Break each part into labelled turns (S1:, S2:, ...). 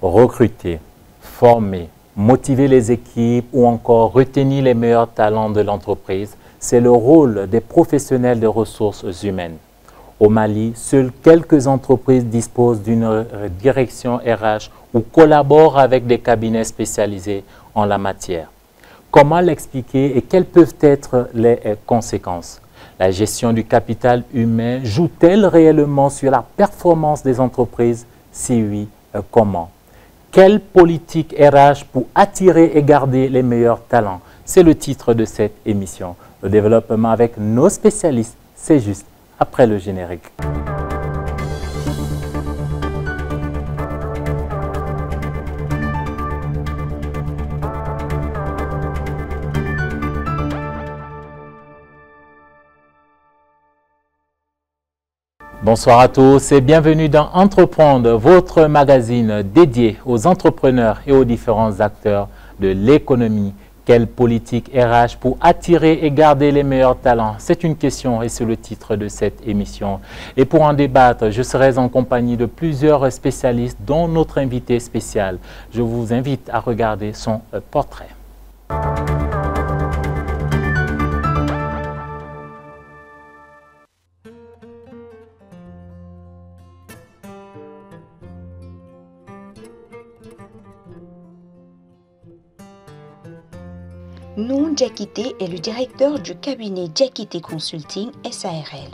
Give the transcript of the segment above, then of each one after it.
S1: Recruter, former, motiver les équipes ou encore retenir les meilleurs talents de l'entreprise, c'est le rôle des professionnels des ressources humaines. Au Mali, seules quelques entreprises disposent d'une direction RH ou collaborent avec des cabinets spécialisés en la matière. Comment l'expliquer et quelles peuvent être les conséquences? La gestion du capital humain joue-t-elle réellement sur la performance des entreprises? Si oui, comment? Quelle politique RH pour attirer et garder les meilleurs talents? C'est le titre de cette émission. Le développement avec nos spécialistes, c'est juste après le générique. Bonsoir à tous et bienvenue dans Entreprendre, votre magazine dédié aux entrepreneurs et aux différents acteurs de l'économie. Quelle politique RH pour attirer et garder les meilleurs talents? C'est une question et c'est le titre de cette émission. Et pour en débattre, je serai en compagnie de plusieurs spécialistes, dont notre invité spécial. Je vous invite à regarder son portrait.
S2: Noun Diakité est le directeur du cabinet Diakité Consulting SARL.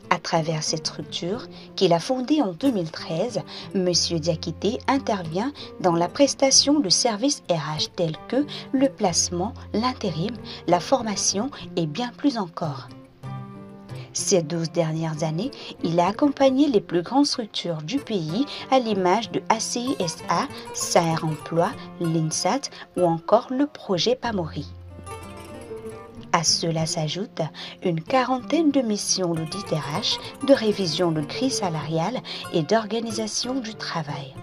S2: À travers cette structure qu'il a fondée en 2013, M. Diakité intervient dans la prestation de services RH tels que le placement, l'intérim, la formation et bien plus encore. Ces 12 dernières années, il a accompagné les plus grandes structures du pays à l'image de ACI-SA, SAR Emploi, l'INSAT ou encore le projet PAMORI. À cela s'ajoute une quarantaine de missions d'audit RH, de révision de grille salariale et d'organisation du travail.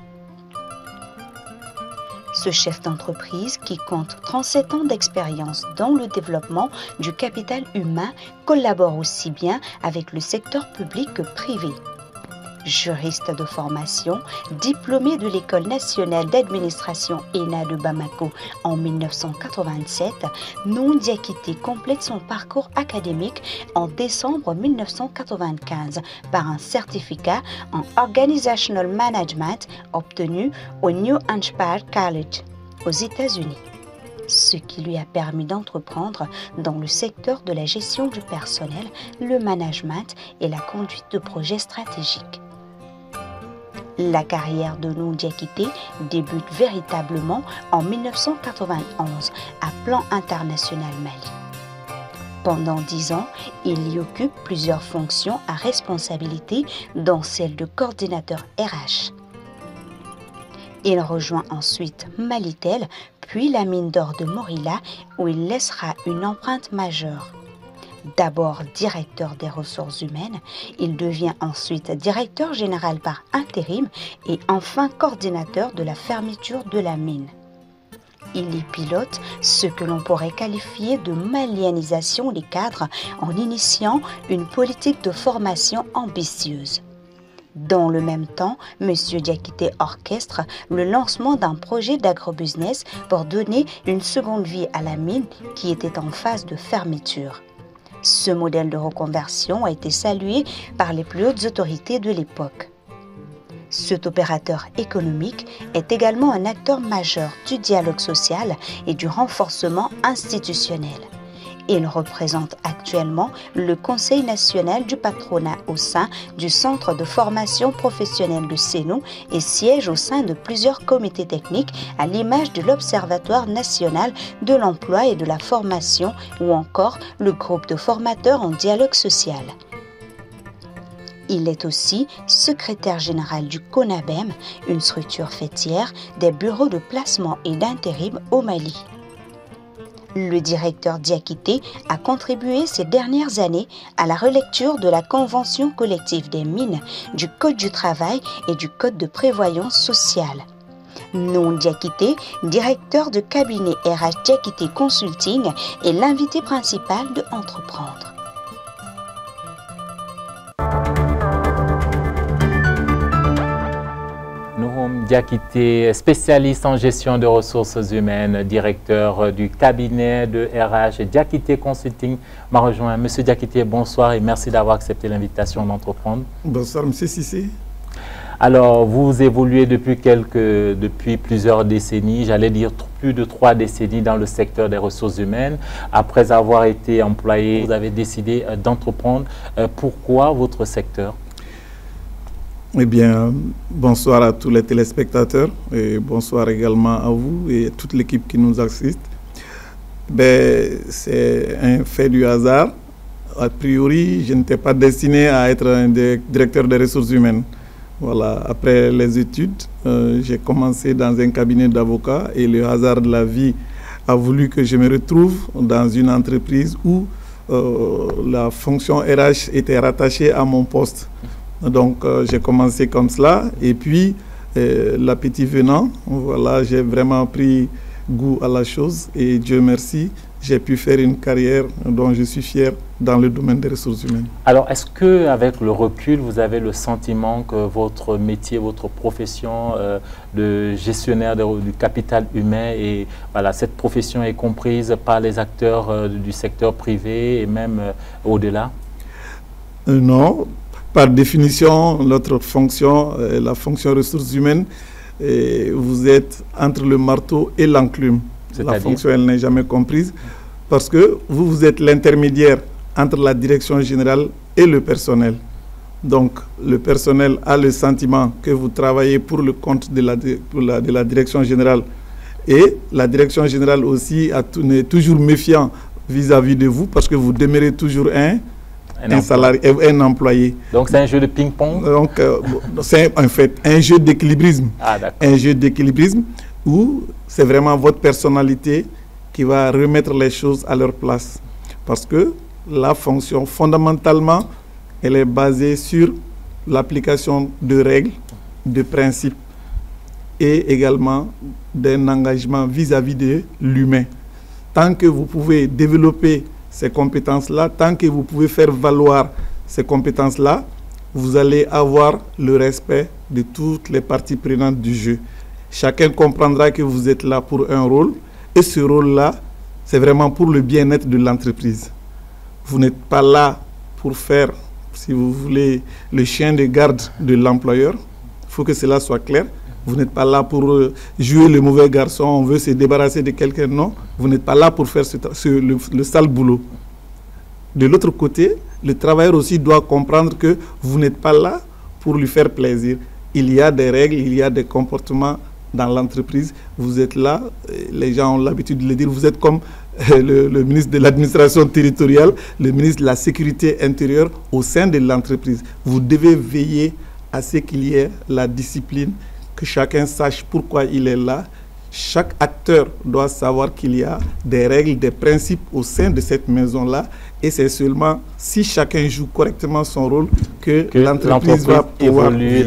S2: Ce chef d'entreprise, qui compte 37 ans d'expérience dans le développement du capital humain, collabore aussi bien avec le secteur public que privé. Juriste de formation, diplômé de l'École nationale d'administration ENA de Bamako en 1987, Noun Diakité complète son parcours académique en décembre 1995 par un certificat en Organizational Management obtenu au New Hampshire College aux États-Unis, ce qui lui a permis d'entreprendre dans le secteur de la gestion du personnel, le management et la conduite de projets stratégiques. La carrière de Noun Diakité débute véritablement en 1991 à plan international Mali. Pendant 10 ans, il y occupe plusieurs fonctions à responsabilité, dont celle de coordinateur RH. Il rejoint ensuite Malitel, puis la mine d'or de Morila, où il laissera une empreinte majeure. D'abord directeur des ressources humaines, il devient ensuite directeur général par intérim et enfin coordinateur de la fermeture de la mine. Il y pilote ce que l'on pourrait qualifier de malianisation des cadres en initiant une politique de formation ambitieuse. Dans le même temps, M. Diakité orchestre le lancement d'un projet d'agrobusiness pour donner une seconde vie à la mine qui était en phase de fermeture. Ce modèle de reconversion a été salué par les plus hautes autorités de l'époque. Cet opérateur économique est également un acteur majeur du dialogue social et du renforcement institutionnel. Il représente actuellement le Conseil national du patronat au sein du Centre de formation professionnelle de Sénou et siège au sein de plusieurs comités techniques à l'image de l'Observatoire national de l'emploi et de la formation ou encore le groupe de formateurs en dialogue social. Il est aussi secrétaire général du CONABEM, une structure faîtière des bureaux de placement et d'intérim au Mali. Le directeur Diakité a contribué ces dernières années à la relecture de la Convention collective des mines, du Code du travail et du Code de prévoyance sociale. Noun Diakité, directeur de cabinet RH Diakité Consulting, est l'invité principal de Entreprendre.
S1: Nous Diakité, spécialiste en gestion de ressources humaines, directeur du cabinet de RH Diakité Consulting, m'a rejoint. Monsieur Diakité, bonsoir et merci d'avoir accepté l'invitation d'entreprendre.
S3: Bonsoir, Monsieur Cissé.
S1: Alors, vous évoluez depuis plusieurs décennies, j'allais dire plus de 3 décennies dans le secteur des ressources humaines. Après avoir été employé, vous avez décidé d'entreprendre. Pourquoi votre secteur?
S3: Eh bien, bonsoir à tous les téléspectateurs et bonsoir également à vous et à toute l'équipe qui nous assiste. C'est un fait du hasard. A priori, je n'étais pas destiné à être un directeur des ressources humaines. Voilà, après les études, j'ai commencé dans un cabinet d'avocats et le hasard de la vie a voulu que je me retrouve dans une entreprise où la fonction RH était rattachée à mon poste. Donc, j'ai commencé comme cela et puis, l'appétit venant, voilà, j'ai vraiment pris goût à la chose et Dieu merci, j'ai pu faire une carrière dont je suis fier dans le domaine des ressources humaines. Alors, est-ce qu'avec le recul, vous avez le sentiment que votre métier, votre profession de gestionnaire du capital humain, et voilà, cette profession est comprise par les acteurs du secteur privé et même au-delà? Non. Par définition, notre fonction, la fonction ressources humaines, vous êtes entre le marteau et l'enclume. La fonction, elle n'est jamais comprise parce que vous êtes l'intermédiaire entre la direction générale et le personnel. Donc, le personnel a le sentiment que vous travaillez pour le compte de la direction générale et la direction générale aussi est toujours méfiant vis-à-vis de vous parce que vous demeurez toujours un salarié, un employé. Donc c'est un jeu de ping-pong? Donc c'est en fait un jeu d'équilibrisme. Un jeu d'équilibrisme où c'est vraiment votre personnalité qui va remettre les choses à leur place. Parce que la fonction, fondamentalement, elle est basée sur l'application de règles, de principes et également d'un engagement vis-à-vis de l'humain. Tant que vous pouvez développer ces compétences-là, tant que vous pouvez faire valoir ces compétences-là, vous allez avoir le respect de toutes les parties prenantes du jeu. Chacun comprendra que vous êtes là pour un rôle et ce rôle-là, c'est vraiment pour le bien-être de l'entreprise. Vous n'êtes pas là pour faire, si vous voulez, le chien de garde de l'employeur. Il faut que cela soit clair. Vous n'êtes pas là pour jouer le mauvais garçon, on veut se débarrasser de quelqu'un, non. Vous n'êtes pas là pour faire le sale boulot. De l'autre côté, le travailleur aussi doit comprendre que vous n'êtes pas là pour lui faire plaisir. Il y a des règles, il y a des comportements dans l'entreprise. Vous êtes là, les gens ont l'habitude de le dire, vous êtes comme le ministre de l'administration territoriale, le ministre de la sécurité intérieure au sein de l'entreprise. Vous devez veiller à ce qu'il y ait la discipline, que chacun sache pourquoi il est là. Chaque acteur doit savoir qu'il y a des règles, des principes au sein de cette maison-là. Et c'est seulement si chacun joue correctement son rôle que l'entreprise va pouvoir évoluer.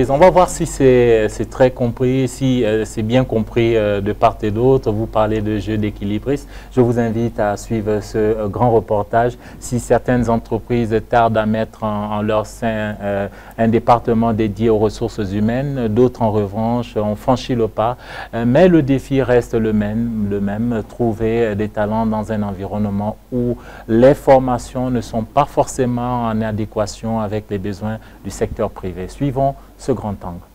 S3: On va voir si c'est très compris, si c'est bien compris de part et d'autre. Vous parlez de jeu d'équilibrisme. Je vous invite à suivre ce grand reportage. Si certaines entreprises tardent à mettre en leur sein un département dédié aux ressources humaines, d'autres en revanche ont franchi le pas. Mais le défi reste le même, trouver des talents dans un environnement où les formations ne sont pas forcément en adéquation avec les besoins du secteur privé. Suivons ce grand angle.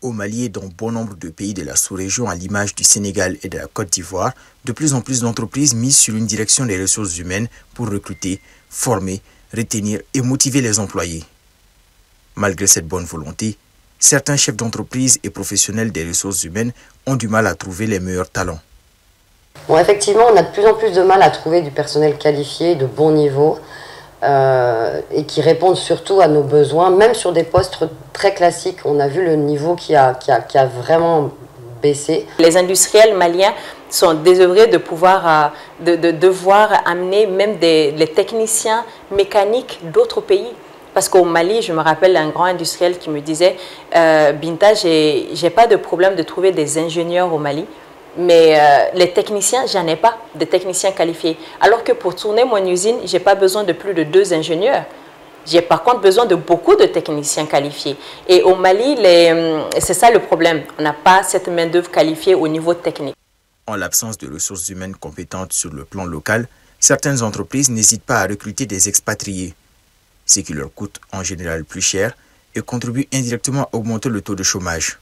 S4: Au Mali et dans bon nombre de pays de la sous-région, à l'image du Sénégal et de la Côte d'Ivoire, de plus en plus d'entreprises misent sur une direction des ressources humaines pour recruter, former, retenir et motiver les employés. Malgré cette bonne volonté, certains chefs d'entreprise et professionnels des ressources humaines ont du mal à trouver les meilleurs talents.
S5: Bon, effectivement, on a de plus en plus de mal à trouver du personnel qualifié, de bon niveau, et qui répondent surtout à nos besoins, même sur des postes très classiques. On a vu le niveau qui a vraiment baissé. Les industriels maliens sont désœuvrés de devoir amener même les techniciens mécaniques d'autres pays. Parce qu'au Mali, je me rappelle un grand industriel qui me disait Binta, j'ai pas de problème de trouver des ingénieurs au Mali,
S6: Mais les techniciens, j'en ai pas de techniciens qualifiés. Alors que pour tourner mon usine, je n'ai pas besoin de plus de 2 ingénieurs. J'ai par contre besoin de beaucoup de techniciens qualifiés. Et au Mali, c'est ça le problème. On n'a pas cette main-d'œuvre qualifiée au niveau technique.
S4: En l'absence de ressources humaines compétentes sur le plan local, certaines entreprises n'hésitent pas à recruter des expatriés, ce qui leur coûte en général plus cher et contribue indirectement à augmenter le taux de chômage.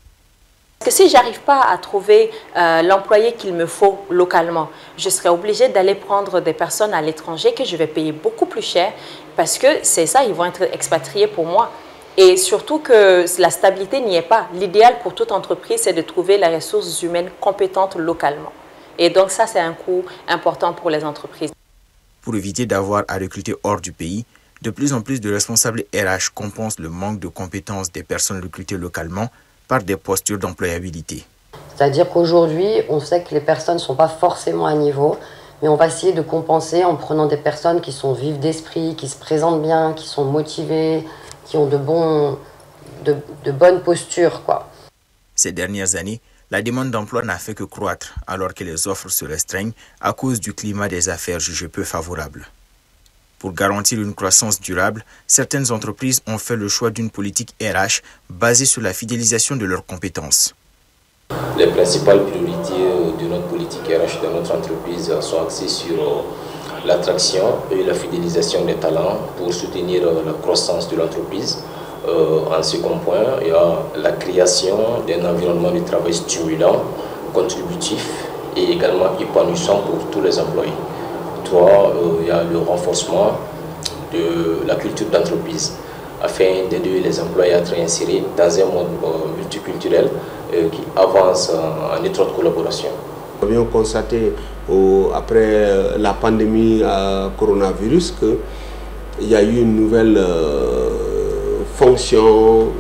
S6: Parce que si je n'arrive pas à trouver l'employé qu'il me faut localement, je serai obligée d'aller prendre des personnes à l'étranger que je vais payer beaucoup plus cher parce que c'est ça, ils vont être expatriés pour moi. Et surtout que la stabilité n'y est pas. L'idéal pour toute entreprise, c'est de trouver les ressources humaines compétentes localement. Et donc ça, c'est un coût important pour les entreprises.
S4: Pour éviter d'avoir à recruter hors du pays, de plus en plus de responsables RH compensent le manque de compétences des personnes recrutées localement par des postures d'employabilité.
S5: C'est-à-dire qu'aujourd'hui, on sait que les personnes ne sont pas forcément à niveau, mais on va essayer de compenser en prenant des personnes qui sont vives d'esprit, qui se présentent bien, qui sont motivées, qui ont de bonnes postures, quoi.
S4: Ces dernières années, la demande d'emploi n'a fait que croître alors que les offres se restreignent à cause du climat des affaires jugé peu favorable. Pour garantir une croissance durable, certaines entreprises ont fait le choix d'une politique RH basée sur la fidélisation de leurs compétences.
S7: Les principales priorités de notre politique RH de notre entreprise sont axées sur l'attraction et la fidélisation des talents pour soutenir la croissance de l'entreprise. En second point, il y a la création d'un environnement de travail stimulant, contributif et également épanouissant pour tous les employés. Il y a le renforcement de la culture d'entreprise afin d'aider les employés à être insérés dans un monde multiculturel qui avance en étroite collaboration.
S8: Nous avions constaté après la pandémie coronavirus qu'il y a eu une nouvelle fonction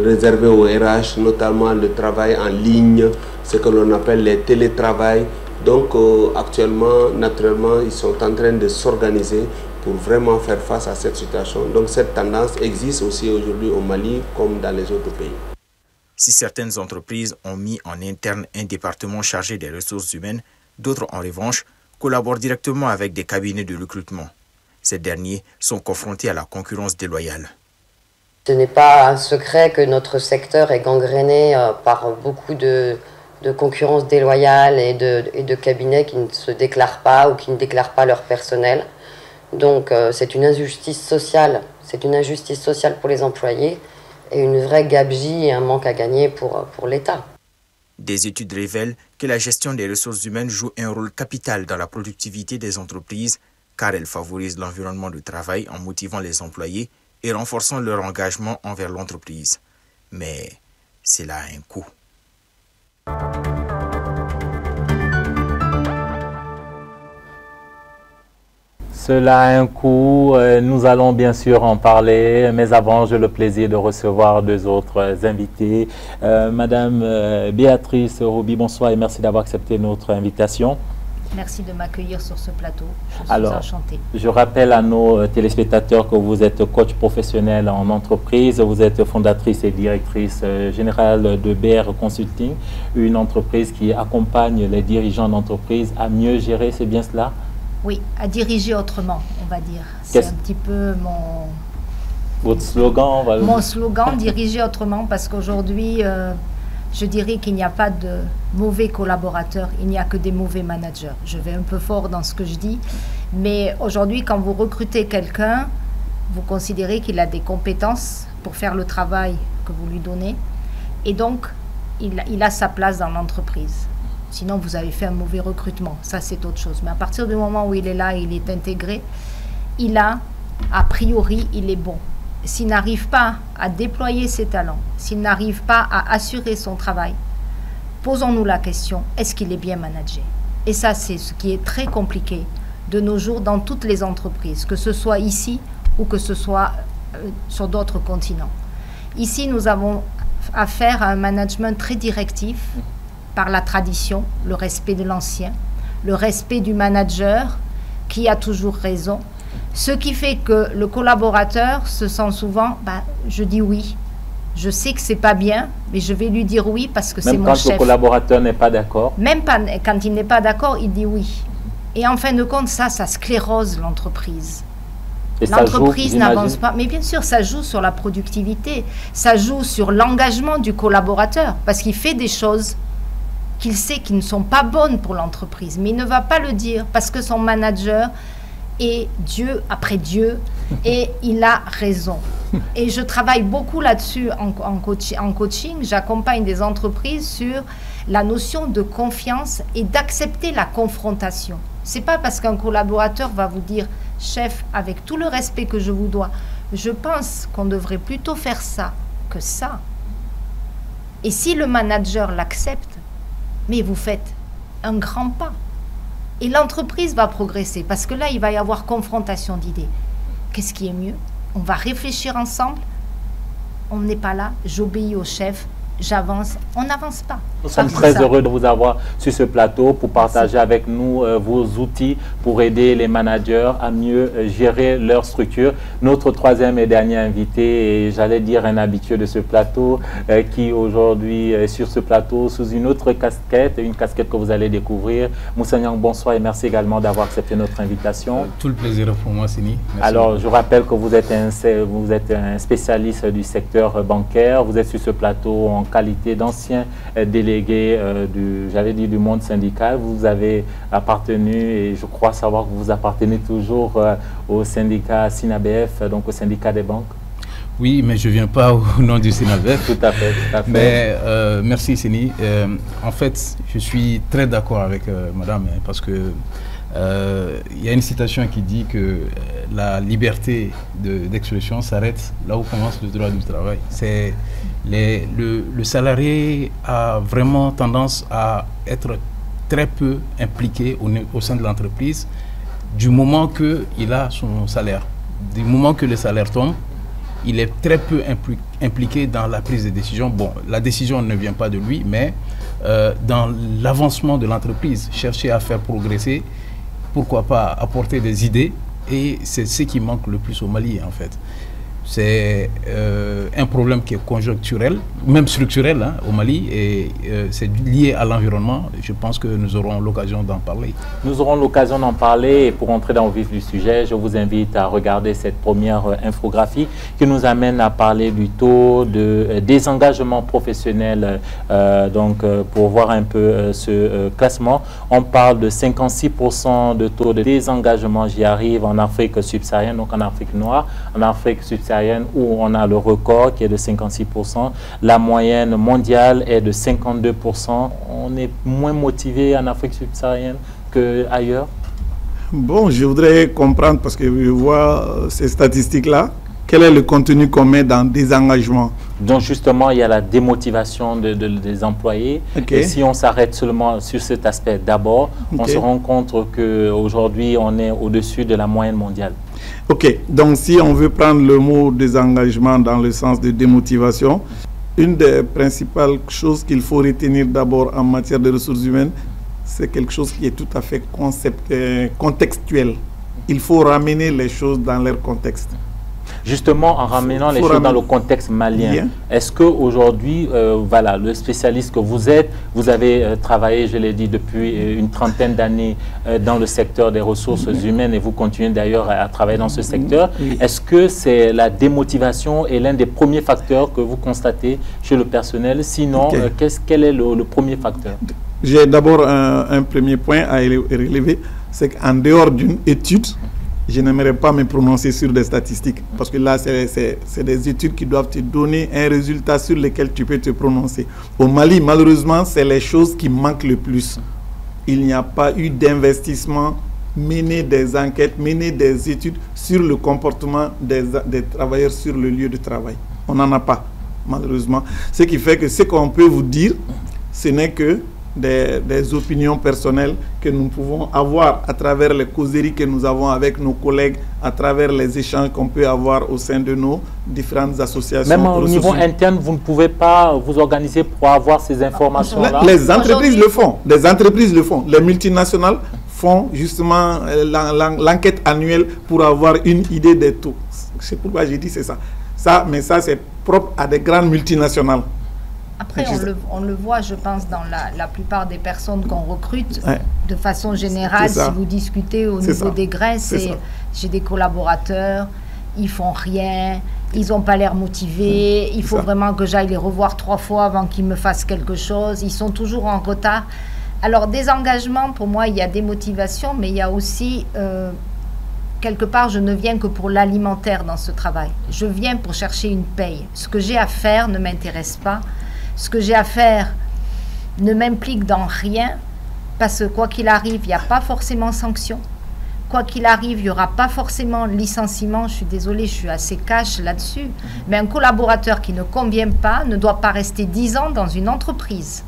S8: réservée au RH, notamment le travail en ligne, ce que l'on appelle les télétravail. Donc actuellement, naturellement, ils sont en train de s'organiser pour vraiment faire face à cette situation. Donc cette tendance existe aussi aujourd'hui au Mali comme dans les autres pays.
S4: Si certaines entreprises ont mis en interne un département chargé des ressources humaines, d'autres en revanche collaborent directement avec des cabinets de recrutement. Ces derniers sont confrontés à la concurrence déloyale.
S5: Ce n'est pas un secret que notre secteur est gangréné par beaucoup de concurrence déloyale et de cabinets qui ne se déclarent pas ou qui ne déclarent pas leur personnel. Donc c'est une injustice sociale. C'est une injustice sociale pour les employés et une vraie gabegie et un manque à gagner pour l'État.
S4: Des études révèlent que la gestion des ressources humaines joue un rôle capital dans la productivité des entreprises car elle favorise l'environnement de travail en motivant les employés et renforçant leur engagement envers l'entreprise. Mais cela a un coût.
S1: Cela a un coût, nous allons bien sûr en parler, mais avant j'ai le plaisir de recevoir 2 autres invités. Madame Béatrice Roby, bonsoir et merci d'avoir accepté notre invitation.
S9: Merci de m'accueillir sur ce plateau, je suis enchantée.
S1: Je rappelle à nos téléspectateurs que vous êtes coach professionnel en entreprise, vous êtes fondatrice et directrice générale de BR Consulting, une entreprise qui accompagne les dirigeants d'entreprise à mieux gérer, c'est bien cela?
S9: Oui, à diriger autrement, on va dire. C'est un petit peu
S1: votre slogan?
S9: Mon slogan, diriger autrement, parce qu'aujourd'hui, je dirais qu'il n'y a pas de mauvais collaborateurs, il n'y a que des mauvais managers. Je vais un peu fort dans ce que je dis, mais aujourd'hui, quand vous recrutez quelqu'un, vous considérez qu'il a des compétences pour faire le travail que vous lui donnez, et donc, il a sa place dans l'entreprise. Sinon, vous avez fait un mauvais recrutement. Ça, c'est autre chose. Mais à partir du moment où il est là, il est intégré, a priori, il est bon. S'il n'arrive pas à déployer ses talents, s'il n'arrive pas à assurer son travail, posons-nous la question, est-ce qu'il est bien managé? Et ça, c'est ce qui est très compliqué de nos jours dans toutes les entreprises, que ce soit ici ou que ce soit sur d'autres continents. Ici, nous avons affaire à un management très directif, par la tradition, le respect de l'ancien, le respect du manager qui a toujours raison, ce qui fait que le collaborateur se sent souvent, je dis oui, Je sais que c'est pas bien, mais je vais lui dire oui parce que c'est mon chef.
S1: Même quand le collaborateur n'est pas d'accord?
S9: Même pas, quand il n'est pas d'accord, il dit oui. Et en fin de compte, ça sclérose l'entreprise. L'entreprise n'avance pas. Mais bien sûr, ça joue sur la productivité. Ça joue sur l'engagement du collaborateur. Parce qu'il fait des choses qu'il sait qui ne sont pas bonnes pour l'entreprise. Mais il ne va pas le dire parce que son manager est Dieu après Dieu. Et il a raison. Et je travaille beaucoup là-dessus en coaching. J'accompagne des entreprises sur la notion de confiance et d'accepter la confrontation. C'est pas parce qu'un collaborateur va vous dire « Chef, avec tout le respect que je vous dois, je pense qu'on devrait plutôt faire ça que ça. » Et si le manager l'accepte, mais vous faites un grand pas. Et l'entreprise va progresser parce que là, il va y avoir confrontation d'idées. Qu'est-ce qui est mieux? On va réfléchir ensemble. On n'est pas là, j'obéis au chef, j'avance, on n'avance pas.
S1: Nous sommes très heureux de vous avoir sur ce plateau pour partager avec nous vos outils pour aider les managers à mieux gérer leur structure. Notre troisième et dernier invité, et j'allais dire un habitué de ce plateau, qui aujourd'hui est sur ce plateau sous une autre casquette, une casquette que vous allez découvrir. Moussa Niang, bonsoir et merci également d'avoir accepté notre invitation.
S10: Tout le plaisir pour moi, Sini.
S1: Alors, je rappelle que vous êtes un spécialiste du secteur bancaire. Vous êtes sur ce plateau en qualité d'ancien délégué du monde syndical. Vous avez appartenu, et je crois savoir que vous appartenez toujours au syndicat SINABF, donc au syndicat des banques.
S10: Oui, mais je ne viens pas au nom du SINABF.
S1: Tout à fait, tout à fait.
S10: Mais merci Sini. En fait, je suis très d'accord avec madame, parce que il y a une citation qui dit que la liberté d'expression s'arrête là où commence le droit du travail. C'est le salarié a vraiment tendance à être très peu impliqué au sein de l'entreprise du moment qu'il a son salaire. Du moment que le salaire tombe, il est très peu impliqué dans la prise de décision. Bon, la décision ne vient pas de lui, mais dans l'avancement de l'entreprise, chercher à faire progresser, pourquoi pas apporter des idées, et c'est ce qui manque le plus au Mali en fait. C'est un problème qui est conjoncturel, même structurel hein, au Mali, et c'est lié à l'environnement. Je pense que nous aurons l'occasion d'en parler. Nous aurons l'occasion d'en parler, et pour entrer dans le vif du sujet, je vous invite à regarder cette première infographie qui nous amène à parler du taux de désengagement professionnel. Pour voir un peu ce classement, on parle de 56% de taux de désengagement, j'y arrive, en Afrique subsaharienne, donc en Afrique noire, en Afrique subsaharienne, où on a le record qui est de 56%. La moyenne mondiale est de 52%. On est moins motivé en Afrique subsaharienne qu'ailleurs?
S3: Bon, je voudrais comprendre, parce que je vois ces statistiques-là, quel est le contenu qu'on met dans désengagement?
S1: Donc justement, il y a la démotivation des employés. Okay. Et si on s'arrête seulement sur cet aspect d'abord, on se rend compte qu'aujourd'hui, on est au-dessus de la moyenne mondiale.
S3: Ok, donc si on veut prendre le mot désengagement dans le sens de démotivation, une des principales choses qu'il faut retenir d'abord en matière de ressources humaines, c'est quelque chose qui est tout à fait contextuel. Il faut ramener les choses dans leur contexte.
S1: Justement, en ramenant les choses dans le contexte malien, est-ce qu'aujourd'hui, voilà, le spécialiste que vous êtes, vous avez travaillé, je l'ai dit, depuis une trentaine d'années dans le secteur des ressources humaines, et vous continuez d'ailleurs à travailler dans ce secteur. Est-ce que c'est la démotivation est l'un des premiers facteurs que vous constatez chez le personnel? Sinon, quel est le premier facteur?
S3: J'ai d'abord un premier point à relever, c'est qu'en dehors d'une étude, je n'aimerais pas me prononcer sur des statistiques, parce que là, c'est des études qui doivent te donner un résultat sur lequel tu peux te prononcer. Au Mali, malheureusement, c'est les choses qui manquent le plus. Il n'y a pas eu d'investissement, mener des enquêtes, mener des études sur le comportement des travailleurs sur le lieu de travail. On n'en a pas, malheureusement. Ce qui fait que ce qu'on peut vous dire, ce n'est que des opinions personnelles que nous pouvons avoir à travers les causeries que nous avons avec nos collègues, à travers les échanges qu'on peut avoir au sein de nos différentes associations.
S1: Même au niveau interne, vous ne pouvez pas vous organiser pour avoir ces informations-là?
S3: Les entreprises le font. Les entreprises le font. Les multinationales font justement l'enquête annuelle pour avoir une idée des taux. C'est pourquoi j'ai dit c'est ça. Mais ça, c'est propre à des grandes multinationales.
S9: Après, on le voit, je pense, dans la plupart des personnes qu'on recrute, de façon générale, si vous discutez au niveau des graisses, j'ai des collaborateurs, ils font rien, ils n'ont pas l'air motivés, il faut vraiment que j'aille les revoir 3 fois avant qu'ils me fassent quelque chose, ils sont toujours en retard. Alors, des engagements, pour moi, il y a des motivations, mais il y a aussi... quelque part, je ne viens que pour l'alimentaire dans ce travail. Je viens pour chercher une paye. Ce que j'ai à faire ne m'intéresse pas. Ce que j'ai à faire ne m'implique dans rien, parce que quoi qu'il arrive, il n'y a pas forcément sanction. Quoi qu'il arrive, il n'y aura pas forcément licenciement. Je suis désolée, je suis assez cash là-dessus. Mais un collaborateur qui ne convient pas ne doit pas rester 10 ans dans une entreprise.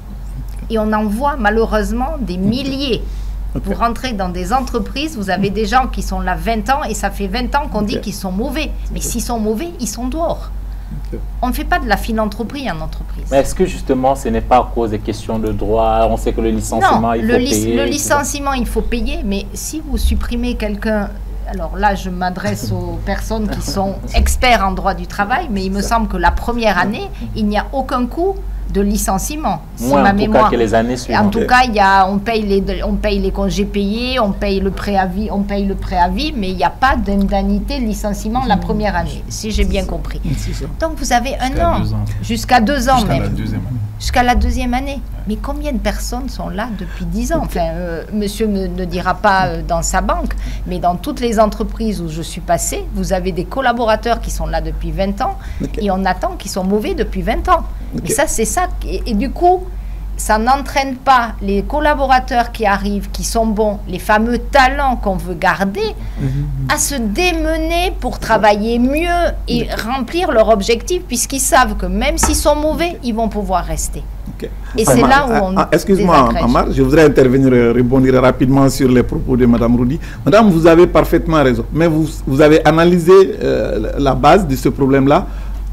S9: Et on en voit malheureusement des milliers. Vous rentrez dans des entreprises, vous avez des gens qui sont là 20 ans et ça fait 20 ans qu'on dit qu'ils sont mauvais. Mais s'ils sont mauvais, ils sont dehors. On ne fait pas de la philanthropie en entreprise.
S1: Mais est-ce que justement ce n'est pas à cause des questions de droit? On sait que le licenciement, il faut payer. Le licenciement,
S9: il faut payer, mais si vous supprimez quelqu'un... Alors là, je m'adresse aux personnes qui sont experts en droit du travail, mais il me semble que la première année, il n'y a aucun coût de licenciement.
S1: Moins en tout cas que les années suivantes.
S9: En tout cas, on paye les congés payés, on paye le préavis, mais il n'y a pas d'indemnité de licenciement la première année, si j'ai bien compris. Donc vous avez un an, jusqu'à 2 ans même. Jusqu'à la deuxième année. Mais combien de personnes sont là depuis 10 ans? Enfin, monsieur ne dira pas dans sa banque, mais dans toutes les entreprises où je suis passée, vous avez des collaborateurs qui sont là depuis 20 ans et on attend qu'ils sont mauvais depuis 20 ans. Mais ça, c'est ça. Et du coup, ça n'entraîne pas les collaborateurs qui arrivent, qui sont bons, les fameux talents qu'on veut garder, à se démener pour travailler mieux et remplir leur objectif, puisqu'ils savent que même s'ils sont mauvais, ils vont pouvoir rester. Et c'est là où on...
S3: Excuse-moi, Amar, je voudrais intervenir, rebondir rapidement sur les propos de Mme Roudy. Madame, vous avez parfaitement raison, mais vous avez analysé la base de ce problème-là,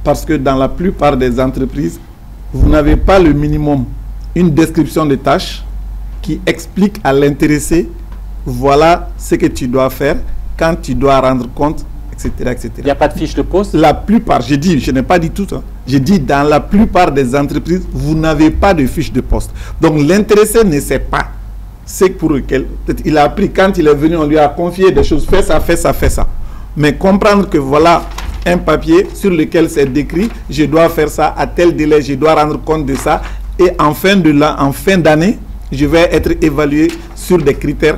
S3: parce que dans la plupart des entreprises, vous n'avez pas le minimum, une description de tâches qui explique à l'intéressé, voilà ce que tu dois faire, quand tu dois rendre compte, etc. etc.
S1: Il n'y a pas de fiche de poste?
S3: La plupart, je n'ai pas dit tout ça, j'ai dit dans la plupart des entreprises, vous n'avez pas de fiche de poste. Donc l'intéressé ne sait pas ce pour lequel, il a appris quand il est venu, on lui a confié des choses, fais ça, fais ça, fais ça. Mais comprendre que voilà un papier sur lequel c'est décrit, je dois faire ça à tel délai, je dois rendre compte de ça, et en fin d'année, je vais être évalué sur des critères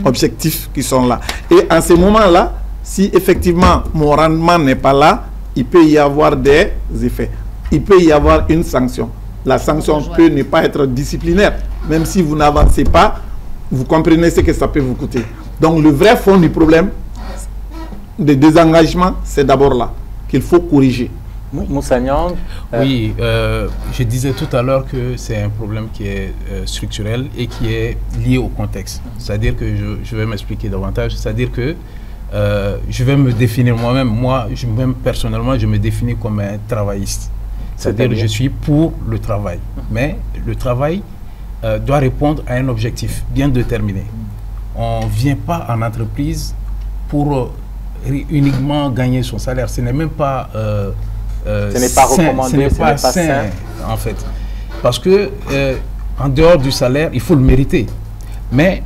S3: objectifs qui sont là. Et en ce moment-là, si effectivement mon rendement n'est pas là, il peut y avoir des effets. Il peut y avoir une sanction. La sanction peut ne pas être disciplinaire. Même si vous n'avancez pas, vous comprenez ce que ça peut vous coûter. Donc le vrai fond du problème de désengagement, c'est d'abord là qu'il faut corriger.
S1: Moussa Niang,
S10: oui, je disais tout à l'heure que c'est un problème qui est structurel et qui est lié au contexte. C'est-à-dire que je vais m'expliquer davantage. C'est-à-dire que je vais me définir moi-même. Moi-même personnellement, je me définis comme un travailliste. C'est-à-dire que je suis pour le travail. Mais le travail doit répondre à un objectif bien déterminé. On ne vient pas en entreprise pour uniquement gagner son salaire. Ce n'est même pas...
S1: ce n'est pas recommandé,
S10: ce n'est pas sain, en fait. Parce que en dehors du salaire, il faut le mériter. Mais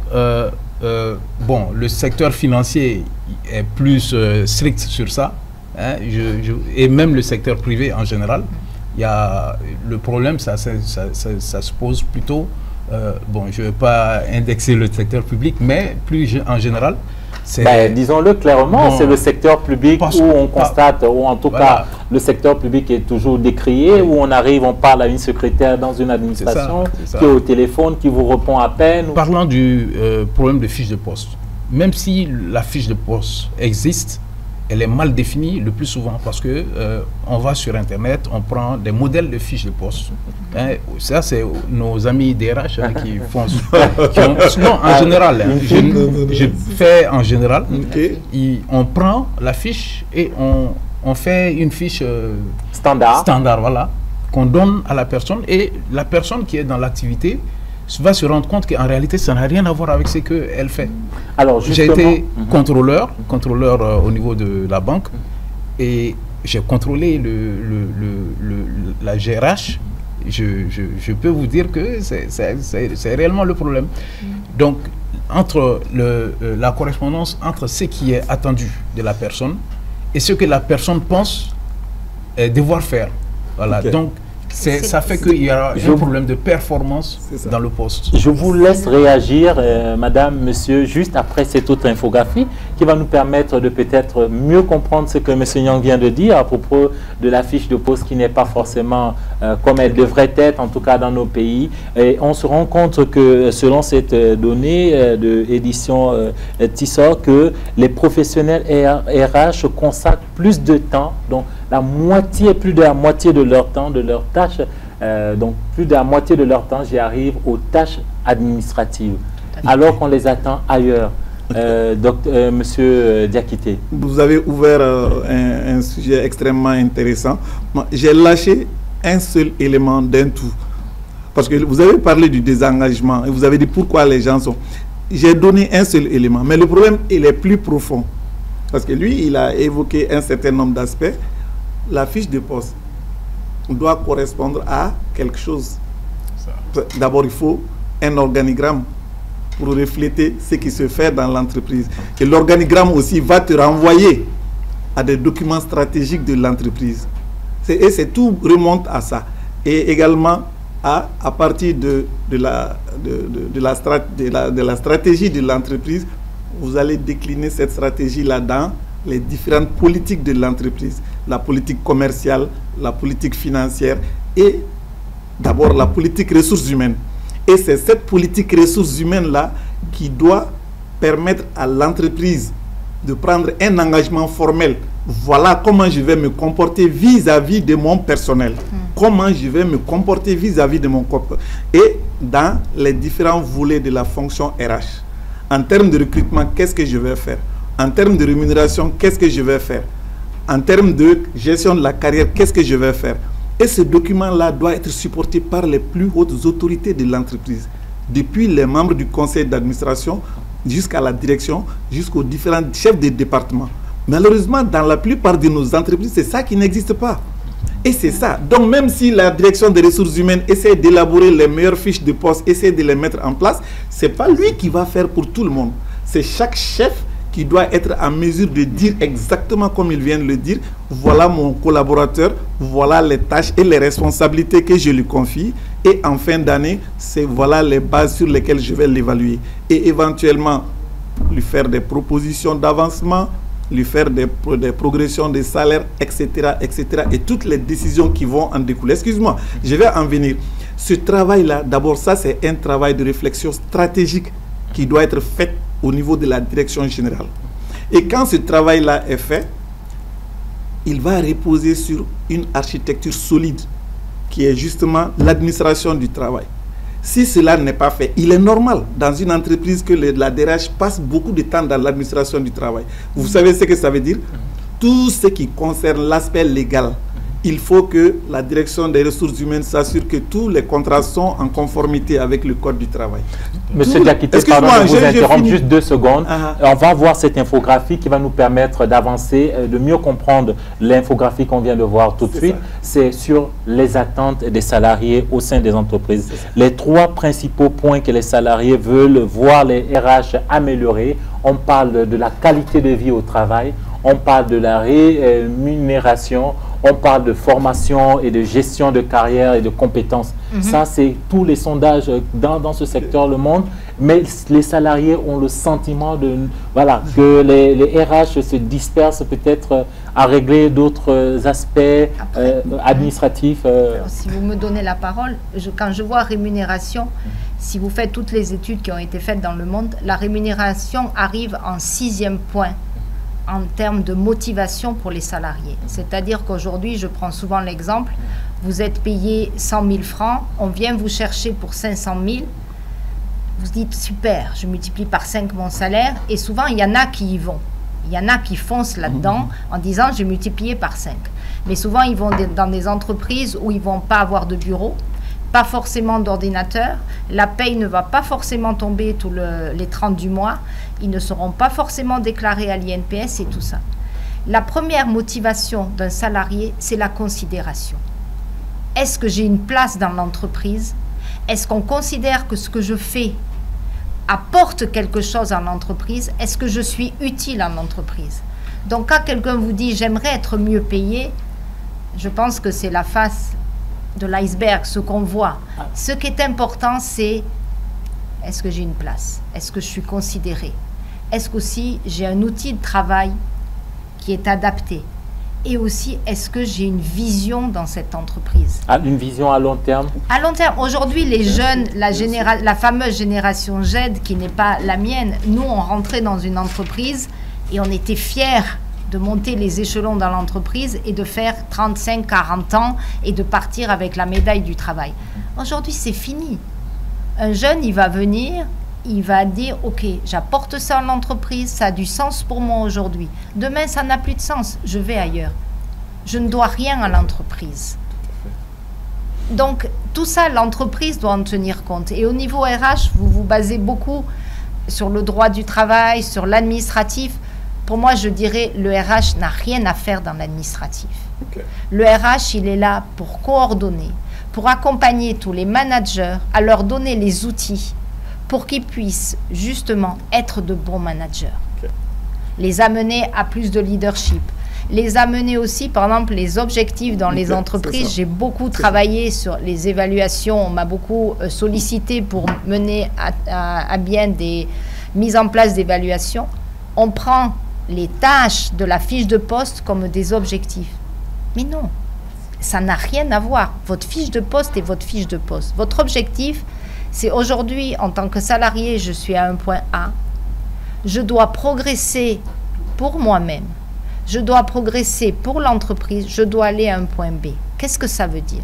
S10: bon, le secteur financier est plus strict sur ça, hein, et même le secteur privé en général. Il y a le problème, ça se pose plutôt. Bon, je ne vais pas indexer le secteur public, mais plus en général.
S1: Disons-le clairement, c'est le secteur public où on constate, ou en tout cas le secteur public est toujours décrié, où on arrive, on parle à une secrétaire dans une administration qui est au téléphone, qui vous répond à peine.
S10: Parlant du problème de fiche de poste, même si la fiche de poste existe, elle est mal définie le plus souvent parce que on va sur Internet, on prend des modèles de fiches de poste. Hein, ça, c'est nos amis DRH hein, qui font... non, en général, hein, je fais en général. On prend la fiche et on fait une fiche standard, voilà, qu'on donne à la personne. Et la personne qui est dans l'activité va se rendre compte qu'en réalité, ça n'a rien à voir avec ce qu'elle fait. Alors, j'ai été contrôleur au niveau de la banque et j'ai contrôlé la GRH, je peux vous dire que c'est réellement le problème. Donc, entre la correspondance entre ce qui est attendu de la personne et ce que la personne pense devoir faire. Voilà, donc ça fait qu'il y a un problème de performance dans le poste.
S1: Je vous laisse réagir, madame, monsieur, juste après cette autre infographie qui va nous permettre de peut-être mieux comprendre ce que monsieur Nyang vient de dire à propos de la fiche de poste qui n'est pas forcément comme elle devrait être, en tout cas dans nos pays. Et on se rend compte que selon cette donnée de édition Tissot, que les professionnels RH consacrent plus de temps, donc la moitié, plus de la moitié de leur temps, de leurs tâches, donc plus de la moitié de leur temps, j'y arrive aux tâches administratives, alors qu'on les attend ailleurs. Monsieur Diakité.
S3: Vous avez ouvert un sujet extrêmement intéressant. J'ai lâché un seul élément d'un tout. Parce que vous avez parlé du désengagement et vous avez dit pourquoi les gens sont... J'ai donné un seul élément, mais le problème, il est plus profond. Parce que lui, il a évoqué un certain nombre d'aspects. La fiche de poste doit correspondre à quelque chose. D'abord, il faut un organigramme pour refléter ce qui se fait dans l'entreprise. Et l'organigramme aussi va te renvoyer à des documents stratégiques de l'entreprise. Et c'est tout remonte à ça. Et également à partir de la stratégie de l'entreprise, vous allez décliner cette stratégie-là dans les différentes politiques de l'entreprise. La politique commerciale, la politique financière et d'abord la politique ressources humaines. Et c'est cette politique ressources humaines-là qui doit permettre à l'entreprise de prendre un engagement formel. Voilà comment je vais me comporter vis-à-vis de mon personnel. Comment je vais me comporter vis-à-vis de mon corps. Et dans les différents volets de la fonction RH. En termes de recrutement, qu'est-ce que je vais faire? En termes de rémunération, qu'est-ce que je vais faire? En termes de gestion de la carrière, qu'est-ce que je vais faire? Et ce document-là doit être supporté par les plus hautes autorités de l'entreprise, depuis les membres du conseil d'administration jusqu'à la direction, jusqu'aux différents chefs de département. Malheureusement, dans la plupart de nos entreprises, c'est ça qui n'existe pas. Et c'est ça. Donc, même si la direction des ressources humaines essaie d'élaborer les meilleures fiches de poste, essaie de les mettre en place, ce n'est pas lui qui va faire pour tout le monde. C'est chaque chef qui doit être en mesure de dire exactement comme il vient de le dire, voilà mon collaborateur, voilà les tâches et les responsabilités que je lui confie. Et en fin d'année, c'est voilà les bases sur lesquelles je vais l'évaluer. Et éventuellement, lui faire des propositions d'avancement, lui faire des progressions des salaires, etc., etc. Et toutes les décisions qui vont en découler. Excuse-moi, je vais en venir. Ce travail-là, d'abord, ça, c'est un travail de réflexion stratégique qui doit être fait au niveau de la direction générale. Et quand ce travail-là est fait, il va reposer sur une architecture solide qui est justement l'administration du travail. Si cela n'est pas fait, il est normal dans une entreprise que la DRH passe beaucoup de temps dans l'administration du travail. Vous savez ce que ça veut dire? Tout ce qui concerne l'aspect légal. Il faut que la direction des ressources humaines s'assure que tous les contrats sont en conformité avec le code du travail.
S1: Monsieur Diakité, pardon de vous interrompre juste 2 secondes. On va voir cette infographie qui va nous permettre d'avancer, de mieux comprendre l'infographie qu'on vient de voir tout de suite. C'est sur les attentes des salariés au sein des entreprises. Les 3 principaux points que les salariés veulent voir les RH améliorer. On parle de la qualité de vie au travail, on parle de la rémunération, on parle de formation et de gestion de carrière et de compétences. Ça, c'est tous les sondages dans ce secteur, le monde. Mais les salariés ont le sentiment que les RH se dispersent peut-être à régler d'autres aspects administratifs.
S9: Alors, si vous me donnez la parole, quand je vois rémunération, si vous faites toutes les études qui ont été faites dans le monde, la rémunération arrive en 6e point en termes de motivation pour les salariés. C'est-à-dire qu'aujourd'hui, je prends souvent l'exemple, vous êtes payé 100 000 francs, on vient vous chercher pour 500 000, vous dites super, je multiplie par 5 mon salaire, et souvent il y en a qui y vont. Il y en a qui foncent là-dedans en disant j'ai multiplié par 5. Mais souvent ils vont dans des entreprises où ils ne vont pas avoir de bureau, pas forcément d'ordinateur, la paye ne va pas forcément tomber les 30 du mois, ils ne seront pas forcément déclarés à l'INPS et tout ça. La première motivation d'un salarié, c'est la considération. Est-ce que j'ai une place dans l'entreprise? Est-ce qu'on considère que ce que je fais apporte quelque chose à l'entreprise? Est-ce que je suis utile à l'entreprise? Donc quand quelqu'un vous dit « j'aimerais être mieux payé », je pense que c'est la face de l'iceberg, ce qu'on voit. Ce qui est important, c'est est-ce que j'ai une place? Est-ce que je suis considéré? Est-ce qu'aussi j'ai un outil de travail qui est adapté? Et aussi, est-ce que j'ai une vision dans cette entreprise?
S1: Une vision à long terme? À
S9: long terme. Aujourd'hui, les jeunes, la fameuse génération Z, qui n'est pas la mienne, nous, on rentrait dans une entreprise et on était fiers de monter les échelons dans l'entreprise et de faire 35, 40 ans et de partir avec la médaille du travail. Aujourd'hui, c'est fini. Un jeune, il va venir, il va dire « Ok, j'apporte ça à l'entreprise, ça a du sens pour moi aujourd'hui. Demain, ça n'a plus de sens, je vais ailleurs. Je ne dois rien à l'entreprise. » Donc, tout ça, l'entreprise doit en tenir compte. Et au niveau RH, vous vous basez beaucoup sur le droit du travail, sur l'administratif. Pour moi, je dirais, le RH n'a rien à faire dans l'administratif. Okay. Le RH, il est là pour coordonner, pour accompagner tous les managers, à leur donner les outils pour qu'ils puissent justement être de bons managers. Okay. Les amener à plus de leadership. Les amener aussi, par exemple, les objectifs dans les entreprises. J'ai beaucoup travaillé sur les évaluations. On m'a beaucoup sollicité pour mener à bien des mises en place d'évaluations. On prend les tâches de la fiche de poste comme des objectifs. Mais non, ça n'a rien à voir. Votre fiche de poste est votre fiche de poste. Votre objectif, c'est aujourd'hui, en tant que salarié, je suis à un point A. Je dois progresser pour moi-même. Je dois progresser pour l'entreprise. Je dois aller à un point B. Qu'est-ce que ça veut dire?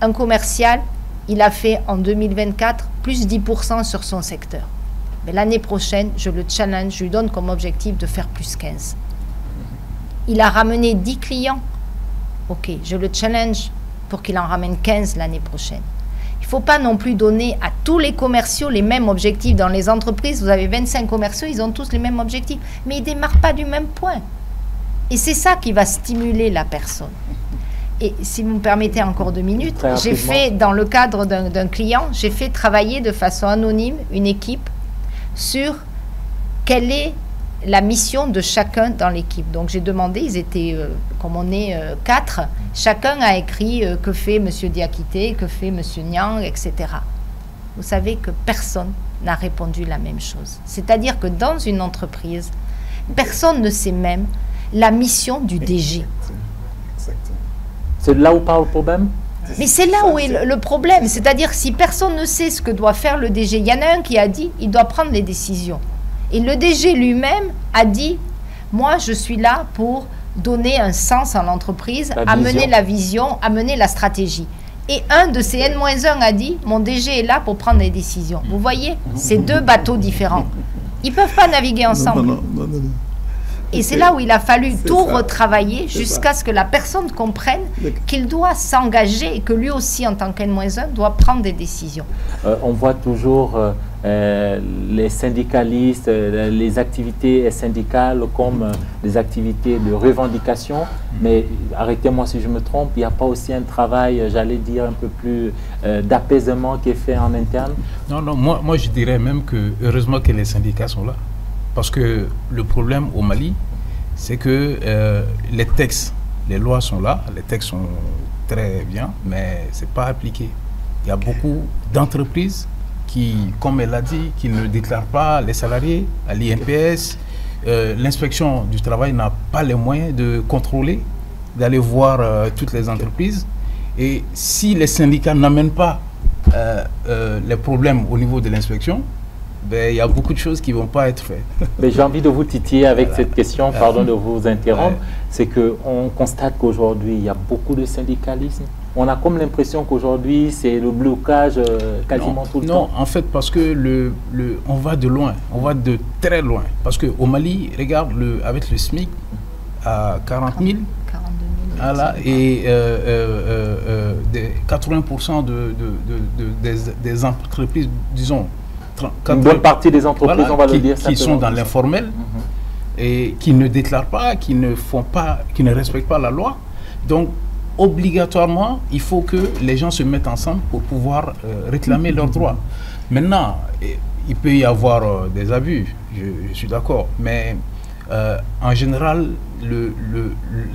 S9: Un commercial, il a fait en 2024 plus 10% sur son secteur. Mais l'année prochaine, je le challenge, je lui donne comme objectif de faire plus 15. Il a ramené 10 clients. Ok, je le challenge pour qu'il en ramène 15 l'année prochaine. Il ne faut pas non plus donner à tous les commerciaux les mêmes objectifs. Dans les entreprises, vous avez 25 commerciaux, ils ont tous les mêmes objectifs. Mais ils ne démarrent pas du même point. Et c'est ça qui va stimuler la personne. Et si vous me permettez encore 2 minutes, j'ai fait, dans le cadre d'un client, j'ai fait travailler de façon anonyme une équipe sur quelle est la mission de chacun dans l'équipe. Donc j'ai demandé, ils étaient, comme on est 4, chacun a écrit que fait M. Diakité, que fait M. Niang, etc. Vous savez que personne n'a répondu la même chose. C'est-à-dire que dans une entreprise, personne ne sait même la mission du DG.
S1: C'est là où part le problème?
S9: Mais c'est là où est le problème. C'est-à-dire si personne ne sait ce que doit faire le DG, il y en a un qui a dit il doit prendre les décisions. Et le DG lui-même a dit moi je suis là pour donner un sens à l'entreprise, amener la vision, amener la stratégie. Et un de ces N-1 a dit mon DG est là pour prendre les décisions. Vous voyez, c'est 2 bateaux différents. Ils ne peuvent pas naviguer ensemble. Non. Et c'est là où il a fallu tout retravailler jusqu'à ce que la personne comprenne qu'il doit s'engager et que lui aussi, en tant qu'N-1, doit prendre des décisions.
S1: On voit toujours les syndicalistes, les activités syndicales comme des activités de revendication, mais arrêtez-moi si je me trompe, il n'y a pas aussi un travail, j'allais dire, un peu plus d'apaisement qui est fait en interne?
S10: Non, moi je dirais même que heureusement que les syndicats sont là. Parce que le problème au Mali, c'est que les textes, les lois sont là, les textes sont très bien, mais ce n'est pas appliqué. Il y a beaucoup d'entreprises qui, comme elle l'a dit, qui ne déclarent pas les salariés à l'INPS. L'inspection du travail n'a pas les moyens de contrôler, d'aller voir toutes les entreprises. Et si les syndicats n'amènent pas les problèmes au niveau de l'inspection, ben, il y a beaucoup de choses qui ne vont pas être faites.
S1: J'ai envie de vous titiller avec cette question, pardon de vous interrompre. C'est qu'on constate qu'aujourd'hui, il y a beaucoup de syndicalisme. On a comme l'impression qu'aujourd'hui, c'est le blocage quasiment tout le temps.
S10: Non, en fait, parce que on va de loin, on va de très loin. Parce qu'au Mali, regarde, avec le SMIC à 40 000, 42 000 voilà, et 80% des entreprises, disons,
S1: une bonne partie des entreprises, voilà, on va le dire,
S10: qui sont dans l'informel, et qui ne déclarent pas, qui ne respectent pas la loi. Donc, obligatoirement, il faut que les gens se mettent ensemble pour pouvoir réclamer leurs droits. Maintenant, il peut y avoir des abus, je suis d'accord, mais en général,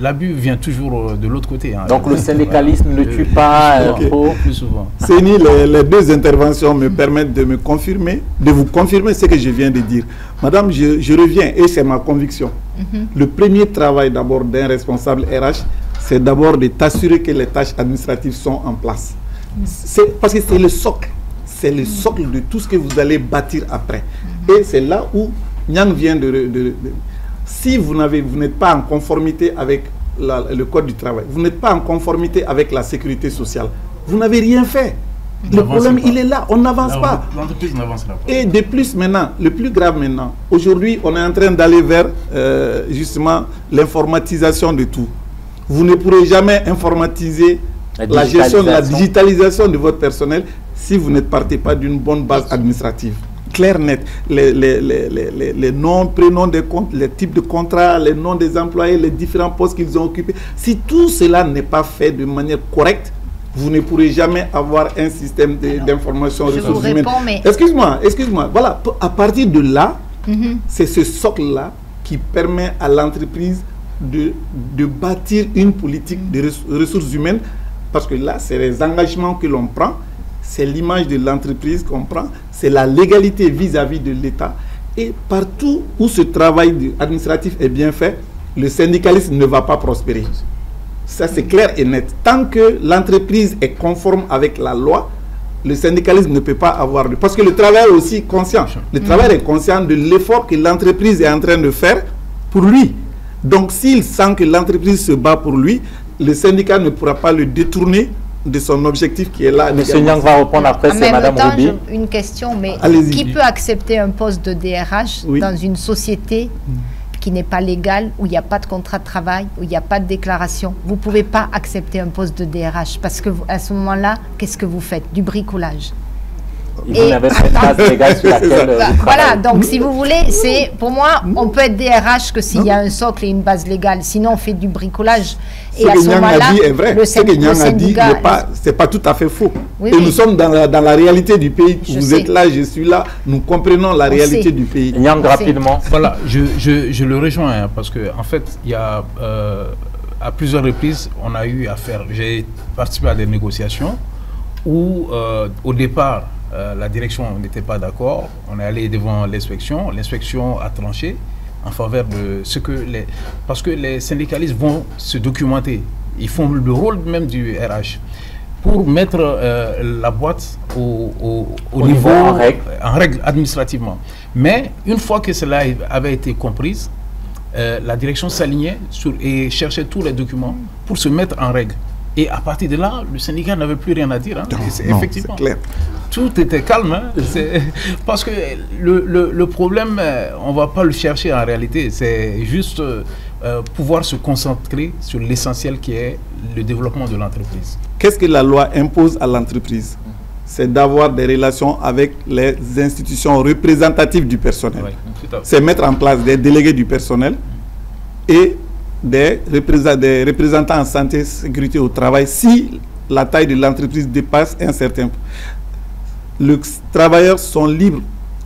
S10: l'abus vient toujours de l'autre côté. Hein.
S1: Donc le syndicalisme ne tue pas
S10: plus souvent.
S3: Séni, les deux interventions me permettent de vous confirmer ce que je viens de dire. Madame, je reviens et c'est ma conviction. Le premier travail d'abord d'un responsable RH, c'est d'abord de t'assurer que les tâches administratives sont en place. Parce que c'est le socle. C'est le socle de tout ce que vous allez bâtir après. Et c'est là où Nyang vient si vous n'êtes pas en conformité avec le code du travail, vous n'êtes pas en conformité avec la sécurité sociale, vous n'avez rien fait. Le problème, il est là, on n'avance pas.
S10: L'entreprise n'avance pas.
S3: Et de plus maintenant, le plus grave maintenant, aujourd'hui, on est en train d'aller vers justement l'informatisation de tout. Vous ne pourrez jamais informatiser la gestion, la digitalisation de votre personnel si vous n'êtes pas d'une bonne base administrative. Clair, net, les noms, prénoms des comptes, les types de contrats, les noms des employés, les différents postes qu'ils ont occupés. Si tout cela n'est pas fait de manière correcte, vous ne pourrez jamais avoir un système d'information ressources humaines. Excuse-moi. Voilà, à partir de là, c'est ce socle-là qui permet à l'entreprise de bâtir une politique de ressources humaines, parce que là, c'est les engagements que l'on prend, c'est l'image de l'entreprise qu'on prend, c'est la légalité vis-à-vis de l'État. Et partout où ce travail administratif est bien fait, le syndicalisme ne va pas prospérer. Ça, c'est clair et net. Tant que l'entreprise est conforme avec la loi, le syndicalisme ne peut pas avoir de... Parce que le travailleur est aussi conscient. Le travailleur est conscient de l'effort que l'entreprise est en train de faire pour lui. Donc, s'il sent que l'entreprise se bat pour lui, le syndicat ne pourra pas le détourner de son objectif qui est là.
S1: Monsieur Nyang va répondre après, c'est Madame Ruby.
S9: Une question, mais qui peut accepter un poste de DRH dans une société qui n'est pas légale, où il n'y a pas de contrat de travail, où il n'y a pas de déclaration? Vous ne pouvez pas accepter un poste de DRH parce que à ce moment-là, qu'est-ce que vous faites? Du bricolage.
S1: Vous n'avez pas de base légale sur laquelle
S9: voilà, donc si vous voulez, c'est pour moi, on peut être DRH que s'il y a un socle et une base légale, sinon on fait du bricolage. Et à ce moment-là,
S3: ce que Nyang a dit, c'est pas tout à fait faux. Et nous sommes dans la réalité du pays. Vous êtes là, je suis là, nous comprenons la réalité du pays.
S1: Nyang, rapidement.
S10: Voilà, je le rejoins, hein, parce que en fait, il y a à plusieurs reprises, on a eu à faire, j'ai participé à des négociations où au départ, la direction n'était pas d'accord, on est allé devant l'inspection, l'inspection a tranché en faveur de ce que parce que les syndicalistes vont se documenter, ils font le rôle même du RH pour mettre la boîte au niveau en règle administrativement. Mais une fois que cela avait été comprise, la direction s'alignait et cherchait tous les documents pour se mettre en règle. Et à partir de là, le syndicat n'avait plus rien à dire. Hein. Effectivement,
S3: clair.
S10: Tout était calme. Hein. Parce que le problème, on ne va pas le chercher en réalité. C'est juste pouvoir se concentrer sur l'essentiel qui est le développement de l'entreprise.
S3: Qu'est-ce que la loi impose à l'entreprise? C'est d'avoir des relations avec les institutions représentatives du personnel. Oui, c'est mettre en place des délégués du personnel et des représentants en santé et sécurité au travail si la taille de l'entreprise dépasse un certain point. Les travailleurs sont libres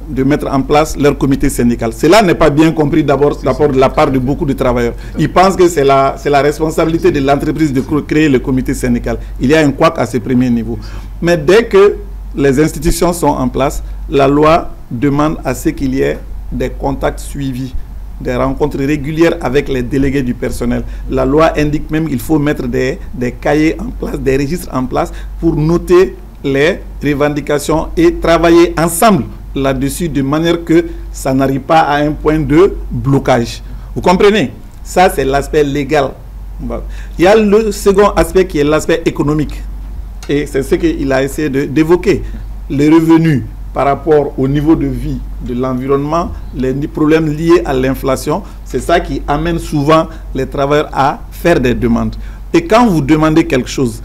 S3: de mettre en place leur comité syndical. Cela n'est pas bien compris d'abord de la part de beaucoup de travailleurs. Ils pensent que c'est la responsabilité de l'entreprise de créer le comité syndical. Il y a un couac à ce premier niveau. Mais dès que les institutions sont en place, la loi demande à ce qu'il y ait des contacts suivis, des rencontres régulières avec les délégués du personnel. La loi indique même qu'il faut mettre des cahiers en place, des registres en place pour noter les revendications et travailler ensemble là-dessus de manière que ça n'arrive pas à un point de blocage. Vous comprenez? Ça, c'est l'aspect légal. Il y a le second aspect qui est l'aspect économique. Et c'est ce qu'il a essayé d'évoquer. Les revenus par rapport au niveau de vie de l'environnement, les problèmes liés à l'inflation, c'est ça qui amène souvent les travailleurs à faire des demandes. Et quand vous demandez quelque chose,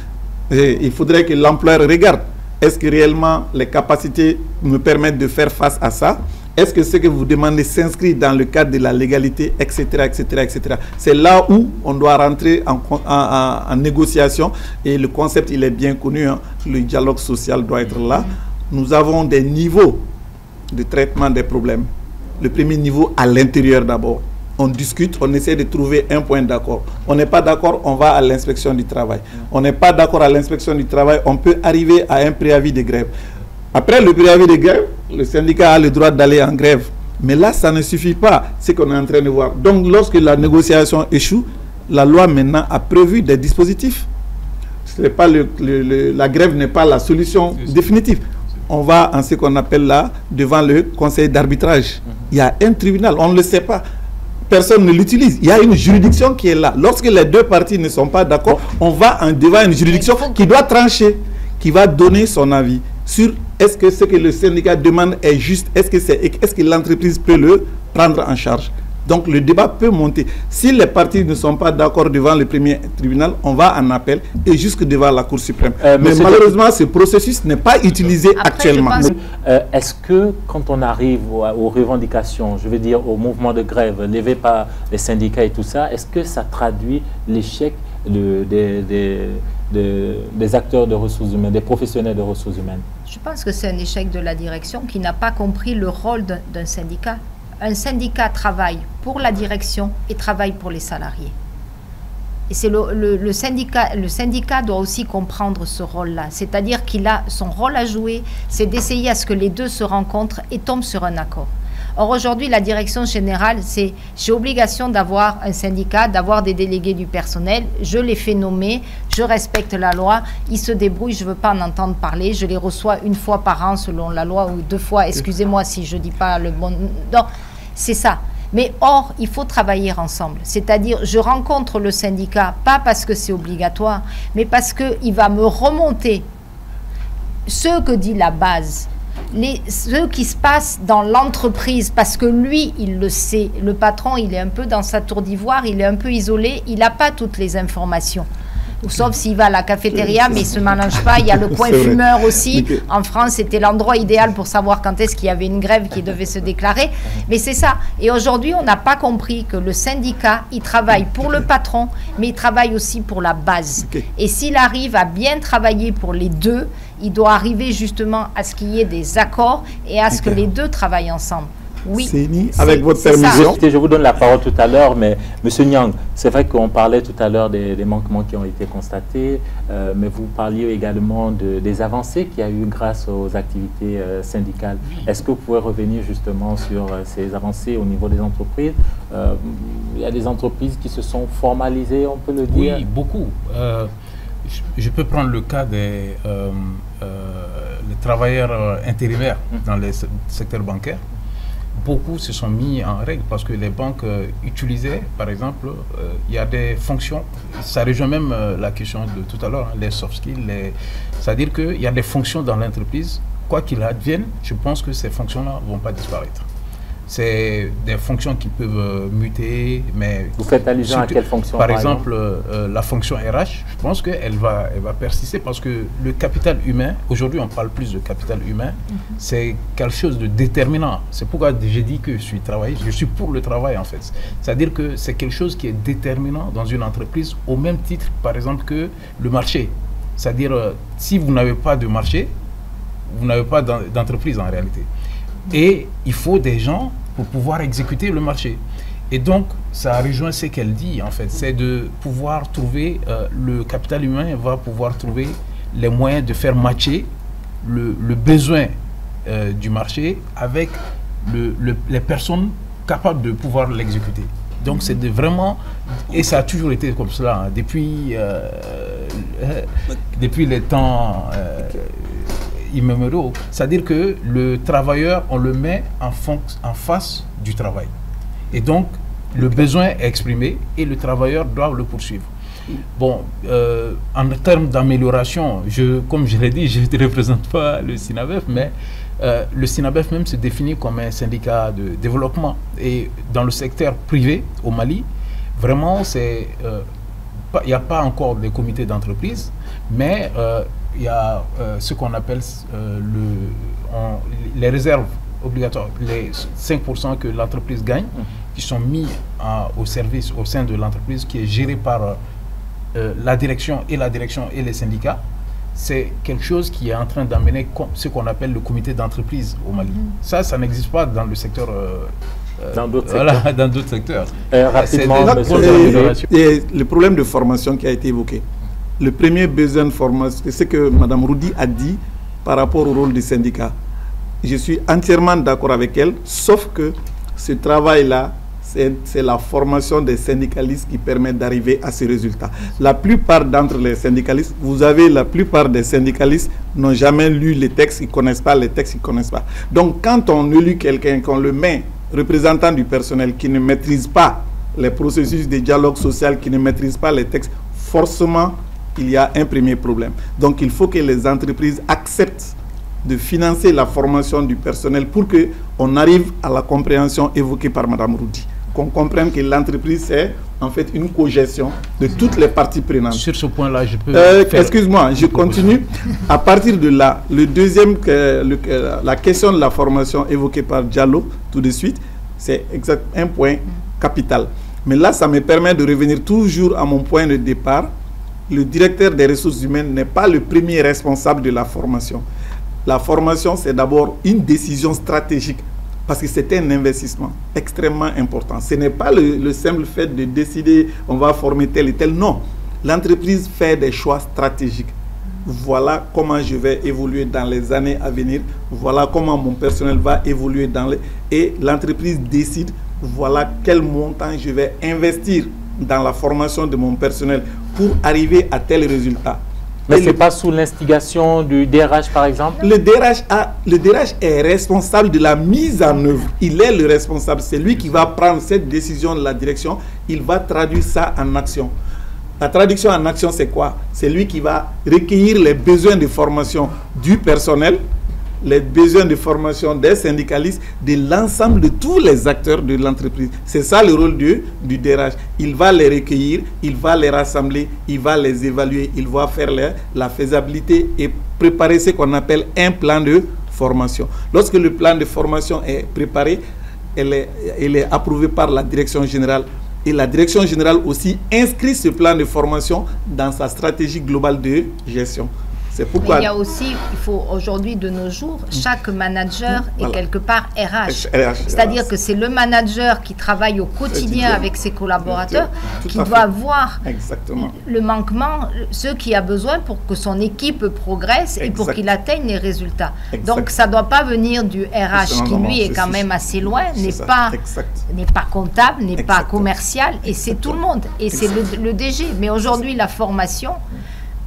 S3: il faudrait que l'employeur regarde, est-ce que réellement les capacités me permettent de faire face à ça? Est-ce que ce que vous demandez s'inscrit dans le cadre de la légalité, etc., etc., etc. C'est là où on doit rentrer en négociation et le concept, il est bien connu, hein. Le dialogue social doit être là. Nous avons des niveaux de traitement des problèmes. Le premier niveau, à l'intérieur d'abord. On discute, on essaie de trouver un point d'accord. On n'est pas d'accord, on va à l'inspection du travail. On n'est pas d'accord à l'inspection du travail, on peut arriver à un préavis de grève. Après le préavis de grève, le syndicat a le droit d'aller en grève. Mais là, ça ne suffit pas, ce qu'on est en train de voir. Donc, lorsque la négociation échoue, la loi maintenant a prévu des dispositifs. Pas la grève n'est pas la solution définitive. On va en ce qu'on appelle là, devant le conseil d'arbitrage. Il y a un tribunal, on ne le sait pas. Personne ne l'utilise. Il y a une juridiction qui est là. Lorsque les deux parties ne sont pas d'accord, on va devant une juridiction qui doit trancher, qui va donner son avis sur est-ce que ce que le syndicat demande est juste, est-ce que l'entreprise peut le prendre en charge. Donc le débat peut monter. Si les parties ne sont pas d'accord devant le premier tribunal, on va en appel et jusque devant la Cour suprême. Mais malheureusement, ce processus n'est pas utilisé actuellement.
S1: Est-ce que quand on arrive aux revendications, je veux dire au mouvement de grève levé par les syndicats et tout ça, est-ce que ça traduit l'échec des acteurs de ressources humaines, des professionnels de ressources humaines?
S9: Je pense que c'est un échec de la direction qui n'a pas compris le rôle d'un syndicat. Un syndicat travaille pour la direction et travaille pour les salariés. Et c'est le syndicat doit aussi comprendre ce rôle-là. C'est-à-dire qu'il a son rôle à jouer, c'est d'essayer à ce que les deux se rencontrent et tombent sur un accord. Or aujourd'hui, la direction générale, c'est j'ai obligation d'avoir un syndicat, d'avoir des délégués du personnel, je les fais nommer, je respecte la loi, ils se débrouillent, je ne veux pas en entendre parler, je les reçois une fois par an selon la loi ou deux fois, excusez-moi si je ne dis pas le bon... Non, c'est ça. Mais or, il faut travailler ensemble. C'est-à-dire, je rencontre le syndicat, pas parce que c'est obligatoire, mais parce qu'il va me remonter ce que dit la base. Ce qui se passe dans l'entreprise, parce que lui, il le sait. Le patron, il est un peu dans sa tour d'ivoire, il est un peu isolé, il n'a pas toutes les informations. Sauf s'il va à la cafétéria, mais il ne se mélange pas. Il y a le point fumeur aussi. En France, c'était l'endroit idéal pour savoir quand est-ce qu'il y avait une grève qui devait se déclarer. Mais c'est ça. Et aujourd'hui, on n'a pas compris que le syndicat, il travaille pour le patron, mais il travaille aussi pour la base. Et s'il arrive à bien travailler pour les deux, il doit arriver justement à ce qu'il y ait des accords et à ce que les deux travaillent ensemble. Oui,
S3: avec votre permission.
S1: Je vous donne la parole tout à l'heure, mais M. Niang, c'est vrai qu'on parlait tout à l'heure des manquements qui ont été constatés, mais vous parliez également des avancées qu'il y a eu grâce aux activités syndicales. Est-ce que vous pouvez revenir justement sur ces avancées au niveau des entreprises? Il y a des entreprises qui se sont formalisées, on peut le dire?
S10: Oui, beaucoup. Je peux prendre le cas des travailleurs intérimaires dans le secteur bancaire. Beaucoup se sont mis en règle parce que les banques utilisaient, par exemple, il y a des fonctions, ça rejoint même la question de tout à l'heure, hein, les soft skills, c'est-à-dire qu'il y a des fonctions dans l'entreprise, quoi qu'il advienne, je pense que ces fonctions-là ne vont pas disparaître. C'est des fonctions qui peuvent muter, mais...
S1: Vous faites allusion à quelle fonction?
S10: Par exemple, la fonction RH, je pense qu'elle va persister parce que le capital humain, aujourd'hui on parle plus de capital humain, c'est quelque chose de déterminant. C'est pourquoi j'ai dit que je suis pour le travail en fait. C'est-à-dire que c'est quelque chose qui est déterminant dans une entreprise au même titre, par exemple, que le marché. C'est-à-dire, si vous n'avez pas de marché, vous n'avez pas d'entreprise en réalité. Et il faut des gens pour pouvoir exécuter le marché. Et donc, ça rejoint ce qu'elle dit, en fait. C'est de pouvoir trouver, le capital humain va pouvoir trouver les moyens de faire matcher le besoin du marché avec les personnes capables de pouvoir l'exécuter. Donc, c'est vraiment... Et ça a toujours été comme cela, hein, depuis les temps... immémoriaux. C'est-à-dire que le travailleur, on le met en face du travail. Et donc, le besoin est exprimé et le travailleur doit le poursuivre. Bon, en termes d'amélioration, comme je l'ai dit, je ne représente pas le SYNABEF, mais le SYNABEF même se définit comme un syndicat de développement. Et dans le secteur privé, au Mali, vraiment, il n'y a pas encore de comité d'entreprise, mais il y a ce qu'on appelle les réserves obligatoire, les 5% que l'entreprise gagne, qui sont mis au service au sein de l'entreprise, qui est gérée par la direction et les syndicats, c'est quelque chose qui est en train d'amener ce qu'on appelle le comité d'entreprise au Mali. Ça n'existe pas dans le secteur...
S1: dans d'autres secteurs.
S3: Rapidement, et le problème de formation qui a été évoqué. Le premier besoin de formation, c'est ce que Mme Roudi a dit par rapport au rôle du syndicat. Je suis entièrement d'accord avec elle, sauf que ce travail-là, c'est la formation des syndicalistes qui permet d'arriver à ce résultat. La plupart d'entre les syndicalistes, la plupart des syndicalistes n'ont jamais lu les textes, ils ne connaissent pas les textes, ils ne connaissent pas. Donc quand on élit quelqu'un, qu'on le met représentant du personnel qui ne maîtrise pas les processus de dialogue social, qui ne maîtrise pas les textes, forcément, il y a un premier problème. Donc il faut que les entreprises acceptent de financer la formation du personnel pour qu'on arrive à la compréhension évoquée par Mme Roudi. Qu'on comprenne que l'entreprise, c'est en fait une cogestion de toutes les parties prenantes.
S10: Sur ce point-là, je peux...
S3: Excuse-moi, je continue. À partir de là, le deuxième, la question de la formation évoquée par Diallo, tout de suite, c'est un point capital. Mais là, ça me permet de revenir toujours à mon point de départ. Le directeur des ressources humaines n'est pas le premier responsable de la formation. La formation, c'est d'abord une décision stratégique parce que c'est un investissement extrêmement important. Ce n'est pas le simple fait de décider on va former tel et tel. Non, l'entreprise fait des choix stratégiques. Voilà comment je vais évoluer dans les années à venir. Voilà comment mon personnel va évoluer et l'entreprise décide voilà quel montant je vais investir dans la formation de mon personnel pour arriver à tel résultat.
S1: Mais ce n'est pas sous l'instigation du DRH, par exemple?
S3: Le DRH est responsable de la mise en œuvre. Il est le responsable. C'est lui qui va prendre cette décision de la direction. Il va traduire ça en action. La traduction en action, c'est quoi? C'est lui qui va recueillir les besoins de formation du personnel, les besoins de formation des syndicalistes, de l'ensemble de tous les acteurs de l'entreprise. C'est ça le rôle du DRH. Il va les recueillir, il va les rassembler, il va les évaluer, il va faire la faisabilité et préparer ce qu'on appelle un plan de formation. Lorsque le plan de formation est préparé, elle est approuvée par la direction générale. Et la direction générale aussi inscrit ce plan de formation dans sa stratégie globale de gestion. C'est pourquoi...
S9: Mais il y a aussi, il faut aujourd'hui de nos jours, chaque manager est quelque part RH. C'est-à-dire que c'est le manager qui travaille au quotidien avec ses collaborateurs qui doit voir le manquement, ce qu'il a besoin pour que son équipe progresse et pour qu'il atteigne les résultats. Donc ça ne doit pas venir du RH qui lui est quand même assez loin, n'est pas comptable, n'est pas commercial et c'est tout le monde. Et c'est le DG. Mais aujourd'hui la formation...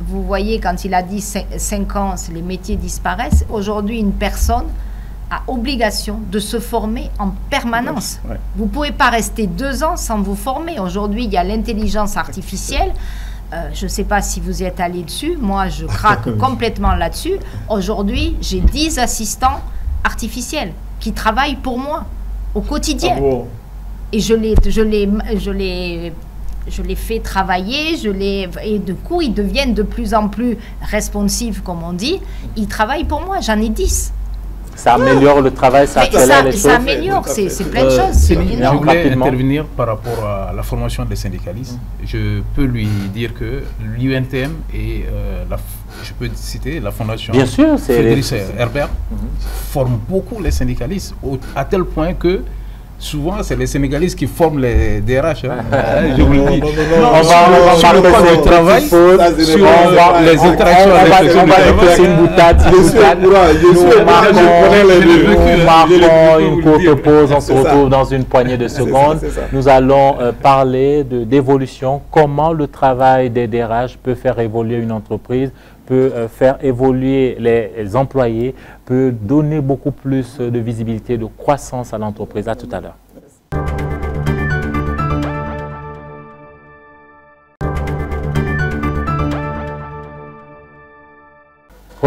S9: Vous voyez, quand il a dit 5 ans, les métiers disparaissent. Aujourd'hui, une personne a obligation de se former en permanence. Vous ne pouvez pas rester 2 ans sans vous former. Aujourd'hui, il y a l'intelligence artificielle. Je ne sais pas si vous y êtes allé dessus. Moi, je craque complètement là-dessus. Aujourd'hui, j'ai 10 assistants artificiels qui travaillent pour moi au quotidien. Et je les fais travailler, et du coup, ils deviennent de plus en plus responsifs, comme on dit. Ils travaillent pour moi, j'en ai 10.
S1: Ça améliore le travail, ça accélère les choses.
S9: Ça améliore, c'est plein de choses.
S10: Je voulais intervenir par rapport à la formation des syndicalistes. Je peux lui dire que l'UNTM et je peux citer la fondation Frédéric Herbert forme beaucoup les syndicalistes, à tel point que souvent, c'est les Sénégalais qui forment les DRH. Je vous le dis.
S1: On va sur le plan du travail, sur les interactions avec les Sénégalais. C'est une boutade. Nous marquons une courte pause. On se retrouve dans une poignée de secondes. Nous allons parler d'évolution. Comment le travail des DRH peut faire évoluer une entreprise, peut faire évoluer les employés, peut donner beaucoup plus de visibilité, de croissance à l'entreprise. À tout à l'heure.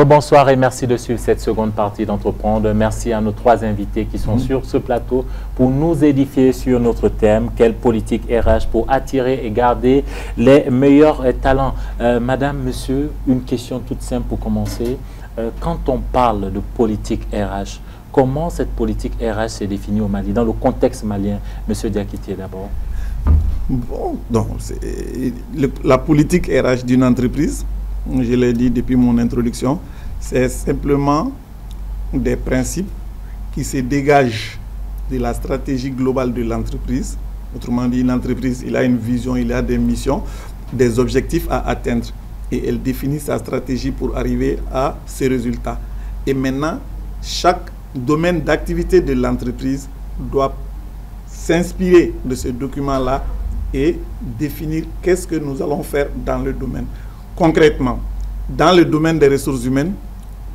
S1: Bonsoir et merci de suivre cette seconde partie d'Entreprendre. Merci à nos 3 invités qui sont sur ce plateau pour nous édifier sur notre thème, quelle politique RH pour attirer et garder les meilleurs talents. Madame, monsieur, une question toute simple pour commencer. Quand on parle de politique RH, comment cette politique RH s'est définie au Mali, dans le contexte malien? Monsieur Diakité, d'abord.
S3: Bon, donc, la politique RH d'une entreprise, je l'ai dit depuis mon introduction, c'est simplement des principes qui se dégagent de la stratégie globale de l'entreprise. Autrement dit, l'entreprise, il a une vision, il a des missions, des objectifs à atteindre. Et elle définit sa stratégie pour arriver à ces résultats. Et maintenant, chaque domaine d'activité de l'entreprise doit s'inspirer de ce document-là et définir qu'est-ce que nous allons faire dans le domaine. Concrètement, dans le domaine des ressources humaines,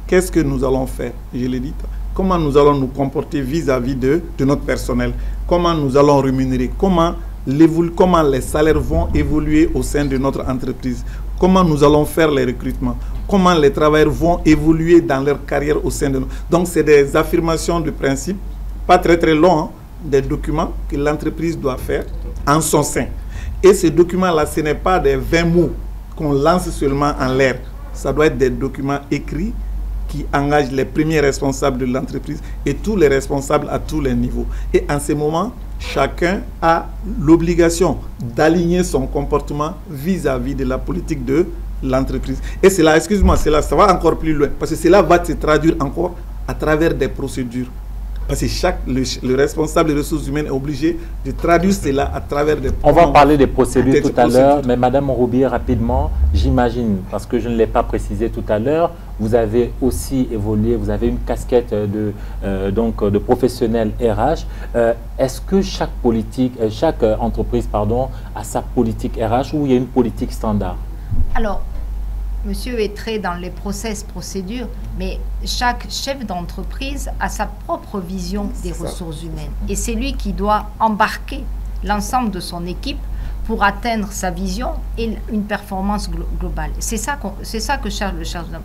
S3: qu'est-ce que nous allons faire? Je l'ai dit. Comment nous allons nous comporter vis-à-vis de notre personnel? Comment nous allons rémunérer? Comment les salaires vont évoluer au sein de notre entreprise? Comment nous allons faire les recrutements? Comment les travailleurs vont évoluer dans leur carrière au sein de nous? Donc, c'est des affirmations de principe, pas très très longs, hein, des documents que l'entreprise doit faire en son sein. Et ces documents-là, ce n'est pas des 20 mots qu'on lance seulement en l'air. Ça doit être des documents écrits qui engagent les premiers responsables de l'entreprise et tous les responsables à tous les niveaux. Et en ce moment, chacun a l'obligation d'aligner son comportement vis-à-vis de la politique de l'entreprise. Et c'est là, excuse-moi, ça va encore plus loin, parce que cela va se traduire encore à travers des procédures. Parce que le responsable des ressources humaines est obligé de traduire cela à travers des...
S1: On va parler des procédures tout à l'heure, mais Madame Roubier, rapidement, j'imagine, parce que je ne l'ai pas précisé tout à l'heure, vous avez aussi évolué, vous avez une casquette de professionnel RH. Est-ce que chaque entreprise a sa politique RH ou il y a une politique standard?
S9: Alors, monsieur est très dans les procédures, mais chaque chef d'entreprise a sa propre vision des ressources humaines. Et c'est lui qui doit embarquer l'ensemble de son équipe pour atteindre sa vision et une performance globale. C'est ça que cherche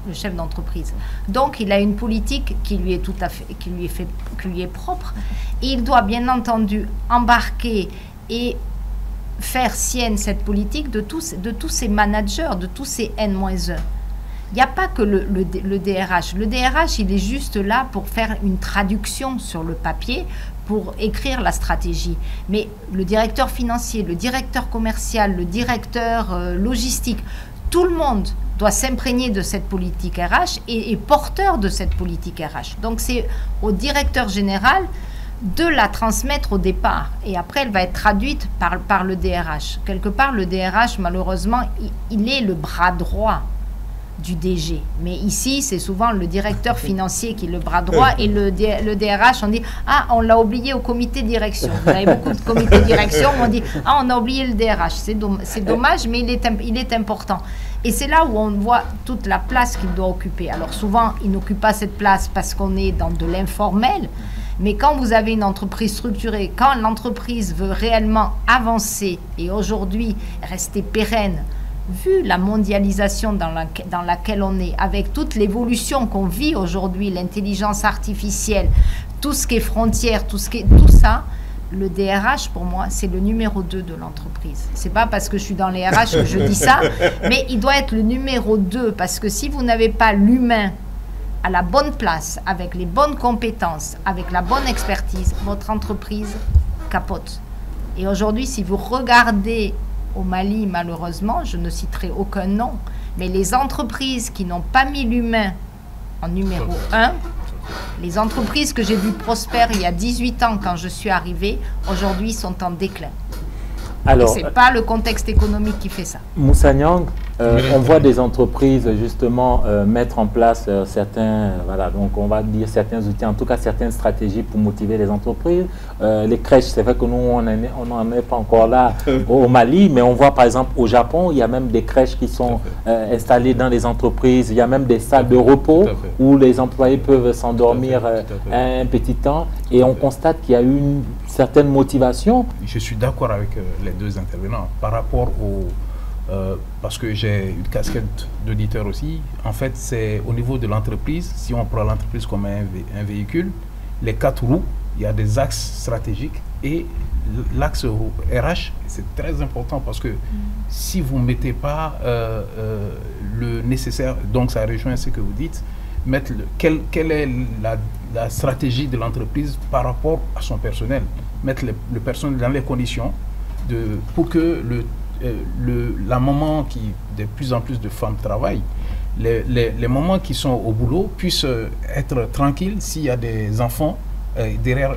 S9: le chef d'entreprise. Donc, il a une politique qui lui est propre. Et il doit bien entendu embarquer et faire sienne cette politique de tous ces managers, de tous ces N-1. Il n'y a pas que le DRH. Le DRH, il est juste là pour faire une traduction sur le papier, pour écrire la stratégie. Mais le directeur financier, le directeur commercial, le directeur logistique, tout le monde doit s'imprégner de cette politique RH et est porteur de cette politique RH. Donc c'est au directeur général de la transmettre au départ. Et après, elle va être traduite par le DRH. Quelque part, le DRH, malheureusement, il est le bras droit du DG. Mais ici, c'est souvent le directeur financier qui est le bras droit et le DRH, on dit « Ah, on l'a oublié au comité direction ». Vous avez beaucoup de comités direction, on dit « Ah, on a oublié le DRH ». C'est dommage, mais il est important. Et c'est là où on voit toute la place qu'il doit occuper. Alors souvent, il n'occupe pas cette place parce qu'on est dans de l'informel. Mais quand vous avez une entreprise structurée, quand l'entreprise veut réellement avancer et aujourd'hui rester pérenne, vu la mondialisation dans laquelle on est, avec toute l'évolution qu'on vit aujourd'hui, l'intelligence artificielle, tout ce qui est frontières, tout ça, le DRH, pour moi, c'est le numéro 2 de l'entreprise. C'est pas parce que je suis dans les RH que je dis ça, mais il doit être le numéro 2, parce que si vous n'avez pas l'humain à la bonne place, avec les bonnes compétences, avec la bonne expertise, votre entreprise capote. Et aujourd'hui, si vous regardez au Mali, malheureusement, je ne citerai aucun nom, mais les entreprises qui n'ont pas mis l'humain en numéro 1, les entreprises que j'ai vues prospères il y a 18 ans quand je suis arrivée, aujourd'hui sont en déclin. Alors, ce n'est pas le contexte économique qui fait ça.
S1: Moussa Niang, on voit des entreprises justement mettre en place donc on va dire certains outils, en tout cas certaines stratégies pour motiver les entreprises. Les crèches, c'est vrai que nous, on n'en est pas encore là au Mali, mais on voit par exemple au Japon, il y a même des crèches qui sont installées dans les entreprises, il y a même des salles de repos où les employés peuvent s'endormir un petit temps, et on constate qu'il y a eu une certaine motivation.
S10: Je suis d'accord avec les deux intervenants par rapport parce que j'ai une casquette d'auditeur aussi. En fait, c'est au niveau de l'entreprise, si on prend l'entreprise comme un véhicule, les 4 roues, il y a des axes stratégiques, et l'axe RH, c'est très important parce que si vous ne mettez pas le nécessaire, donc ça rejoint ce que vous dites, quelle est la stratégie de l'entreprise par rapport à son personnel, mettre le personnel dans les conditions pour que la maman qui de plus en plus de femmes travaillent, les mamans qui sont au boulot puissent être tranquilles s'il y a des enfants derrière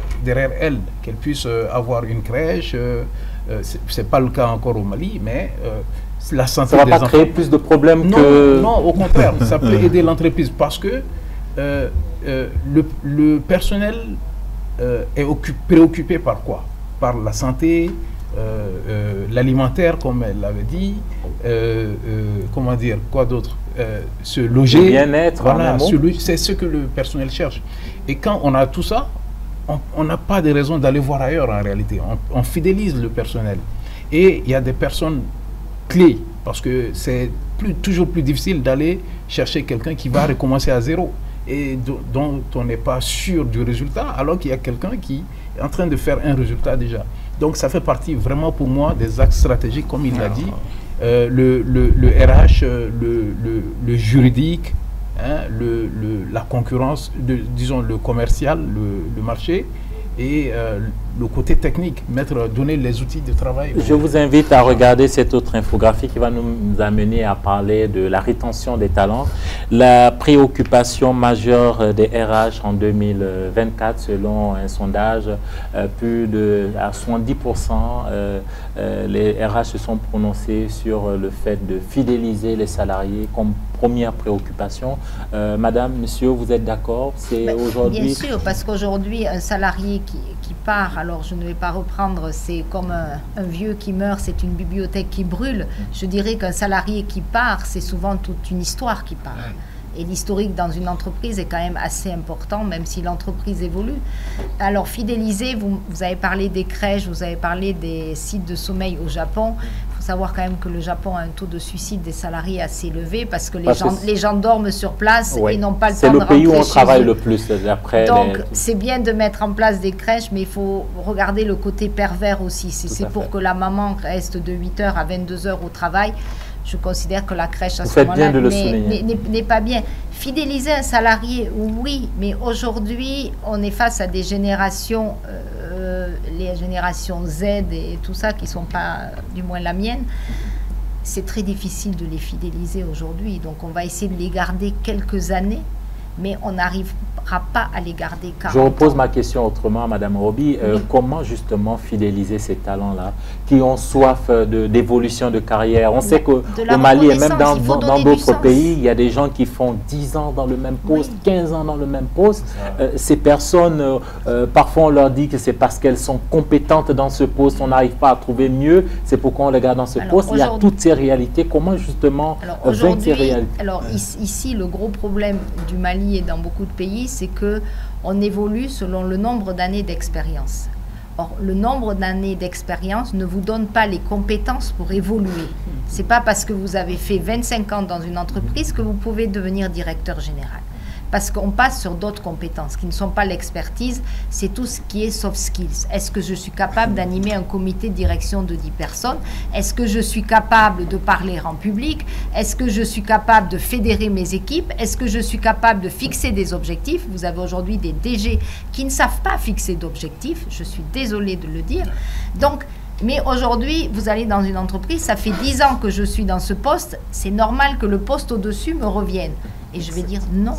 S10: elles, qu'elles puissent avoir une crèche. C'est pas le cas encore au Mali, mais la santé
S1: des enfants... Ça
S10: ne
S1: va pas créer plus de problèmes
S10: que... Non, au contraire, ça peut aider l'entreprise parce que le personnel est préoccupé par quoi? Par la santé, l'alimentaire, comme elle l'avait dit, comment dire, quoi d'autre, se loger,
S1: le bien-être,
S10: voilà, c'est ce que le personnel cherche. Et quand on a tout ça, on n'a pas de raison d'aller voir ailleurs en réalité. On fidélise le personnel. Et il y a des personnes clés, parce que c'est toujours plus difficile d'aller chercher quelqu'un qui va recommencer à zéro et dont on n'est pas sûr du résultat, alors qu'il y a quelqu'un qui est en train de faire un résultat déjà. Donc ça fait partie vraiment pour moi des axes stratégiques, comme il l'a dit, le RH, le juridique, hein, la concurrence, disons le commercial, le marché, et le côté technique, donner les outils de travail.
S1: Je vous invite à regarder cette autre infographie qui va nous amener à parler de la rétention des talents. La préoccupation majeure des RH en 2024, selon un sondage, plus de 70%, les RH se sont prononcés sur le fait de fidéliser les salariés comme première préoccupation. Madame, monsieur, vous êtes d'accord? C'est aujourd'hui...
S9: Bien sûr, parce qu'aujourd'hui, un salarié qui part, alors je ne vais pas reprendre, c'est comme un vieux qui meurt, c'est une bibliothèque qui brûle. Je dirais qu'un salarié qui part, c'est souvent toute une histoire qui part. Et l'historique dans une entreprise est quand même assez important, même si l'entreprise évolue. Alors fidéliser, vous avez parlé des crèches, vous avez parlé des sites de sommeil au Japon. Il faut savoir quand même que le Japon a un taux de suicide des salariés assez élevé parce que les gens dorment sur place et n'ont pas le temps de rentrer.
S1: C'est le pays où on travaille le plus après.
S9: Donc c'est bien de mettre en place des crèches, mais il faut regarder le côté pervers aussi. C'est pour que la maman reste de 8h à 22h au travail. Je considère que la crèche à ce moment-là n'est pas bien. Fidéliser un salarié, oui, mais aujourd'hui, on est face à des générations, les générations Z et tout ça, qui ne sont pas, du moins la mienne. C'est très difficile de les fidéliser aujourd'hui. Donc, on va essayer de les garder quelques années, mais on n'arrivera pas à les garder 40 ans.
S1: Je repose ma question autrement, Madame Roby. Comment justement fidéliser ces talents-là qui ont soif d'évolution de carrière? On sait qu'au Mali et même dans d'autres pays, il y a des gens qui font 10 ans dans le même poste, 15 ans dans le même poste. Ces personnes, parfois on leur dit que c'est parce qu'elles sont compétentes dans ce poste, on n'arrive pas à trouver mieux, c'est pourquoi on les garde dans ce poste. Il y a toutes ces réalités. Comment justement vaincre ces réalités?
S9: Alors ici, le gros problème du Mali et dans beaucoup de pays, c'est qu'on évolue selon le nombre d'années d'expérience. Or, le nombre d'années d'expérience ne vous donne pas les compétences pour évoluer. Ce n'est pas parce que vous avez fait 25 ans dans une entreprise que vous pouvez devenir directeur général. Parce qu'on passe sur d'autres compétences qui ne sont pas l'expertise, c'est tout ce qui est soft skills. Est-ce que je suis capable d'animer un comité de direction de 10 personnes? Est-ce que je suis capable de parler en public? Est-ce que je suis capable de fédérer mes équipes? Est-ce que je suis capable de fixer des objectifs? Vous avez aujourd'hui des DG qui ne savent pas fixer d'objectifs, je suis désolée de le dire. Donc, mais aujourd'hui, vous allez dans une entreprise, ça fait 10 ans que je suis dans ce poste, c'est normal que le poste au-dessus me revienne. Et je vais dire non.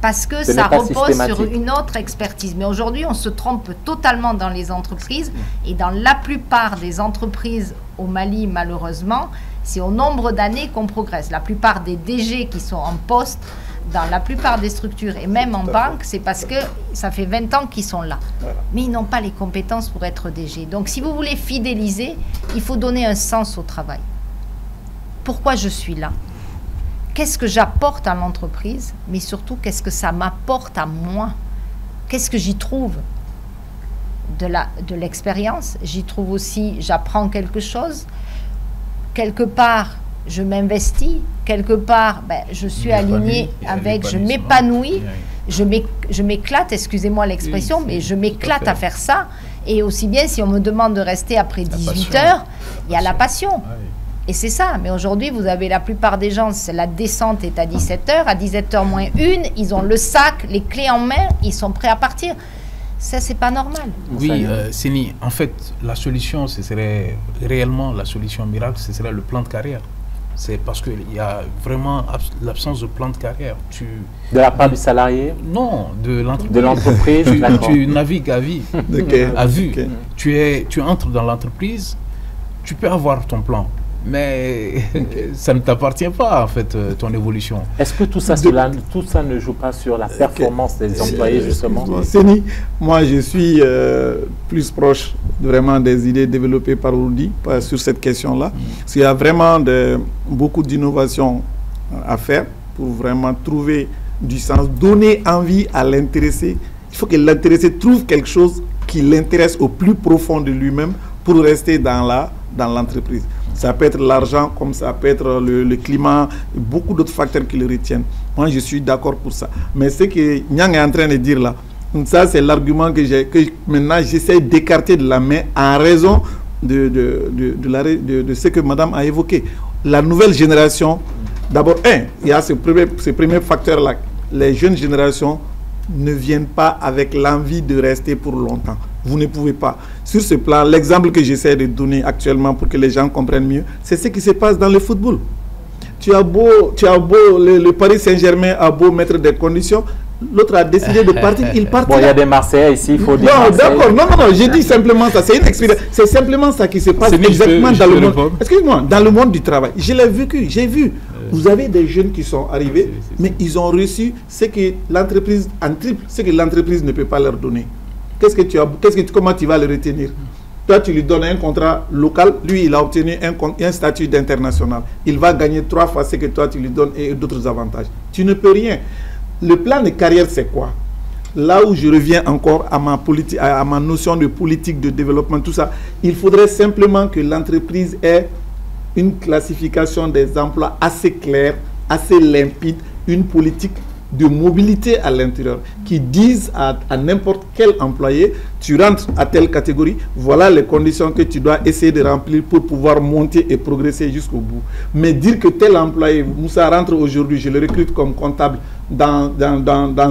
S9: Parce que ça repose sur une autre expertise. Mais aujourd'hui, on se trompe totalement dans les entreprises. Et dans la plupart des entreprises au Mali, malheureusement, c'est au nombre d'années qu'on progresse. La plupart des DG qui sont en poste, dans la plupart des structures, et même en banque, c'est parce que ça fait 20 ans qu'ils sont là. Mais ils n'ont pas les compétences pour être DG. Donc, si vous voulez fidéliser, il faut donner un sens au travail. Pourquoi je suis là ? Qu'est-ce que j'apporte à l'entreprise, mais surtout, qu'est-ce que ça m'apporte à moi? Qu'est-ce que j'y trouve? De l'expérience, j'y trouve aussi, j'apprends quelque chose. Quelque part, je m'investis. Quelque part, je suis alignée avec, je m'épanouis. Je m'éclate, excusez-moi l'expression, mais je m'éclate à faire ça. Et aussi bien, si on me demande de rester après 18 heures, il y a la passion. Et c'est ça. Mais aujourd'hui, vous avez la plupart des gens, la descente est à 17h. À 17h moins 1, ils ont le sac, les clés en main, ils sont prêts à partir. Ça, c'est pas normal.
S10: Oui, Séni, en fait, la solution, ce serait réellement la solution miracle, ce serait le plan de carrière. C'est parce qu'il y a vraiment l'absence de plan de carrière.
S1: De la part du salarié?
S10: Non, de l'entreprise.
S1: De l'entreprise.
S10: Tu navigues à vie, à vue. Tu entres dans l'entreprise, tu peux avoir ton plan, mais ça ne t'appartient pas, en fait, ton évolution.
S1: Est-ce que tout ça ne joue pas sur la performance des employés, justement?
S3: Séni, moi, je suis plus proche vraiment des idées développées par Rudy sur cette question-là. Parce qu'il y a vraiment beaucoup d'innovations à faire pour vraiment trouver du sens, donner envie à l'intéressé. Il faut que l'intéressé trouve quelque chose qui l'intéresse au plus profond de lui-même pour rester dans l'entreprise. Ça peut être l'argent, comme ça peut être le climat, beaucoup d'autres facteurs qui le retiennent. Moi, je suis d'accord pour ça. Mais ce que Nyang est en train de dire là, ça, c'est l'argument que maintenant j'essaie d'écarter de la main en raison de ce que madame a évoqué. La nouvelle génération, d'abord, il y a ce premier facteur-là. Les jeunes générations ne viennent pas avec l'envie de rester pour longtemps. Vous ne pouvez pas. Sur ce plan, l'exemple que j'essaie de donner actuellement pour que les gens comprennent mieux, c'est ce qui se passe dans le football. Le Paris Saint-Germain a beau mettre des conditions, l'autre a décidé de partir, il part.
S1: Bon, il y a des Marseillais ici, il faut dire.
S3: Non, d'accord, non, j'ai dit simplement ça, c'est une expérience. C'est simplement ça qui se passe exactement dans le monde. Excuse-moi, dans le monde du travail. Je l'ai vécu, j'ai vu. Vous avez des jeunes qui sont arrivés, mais ils ont reçu ce que l'entreprise, en triple, ce que l'entreprise ne peut pas leur donner. Comment tu vas le retenir? Toi, tu lui donnes un contrat local, lui, il a obtenu un statut d'international. Il va gagner 3 fois ce que toi, tu lui donnes et d'autres avantages. Tu ne peux rien. Le plan de carrière, c'est quoi? Là où je reviens encore à ma notion de politique de développement, tout ça, il faudrait simplement que l'entreprise ait une classification des emplois assez claire, assez limpide, une politique de mobilité à l'intérieur qui disent à n'importe quel employé, tu rentres à telle catégorie, voilà les conditions que tu dois essayer de remplir pour pouvoir monter et progresser jusqu'au bout. Mais dire que tel employé, Moussa rentre aujourd'hui, je le recrute comme comptable, dans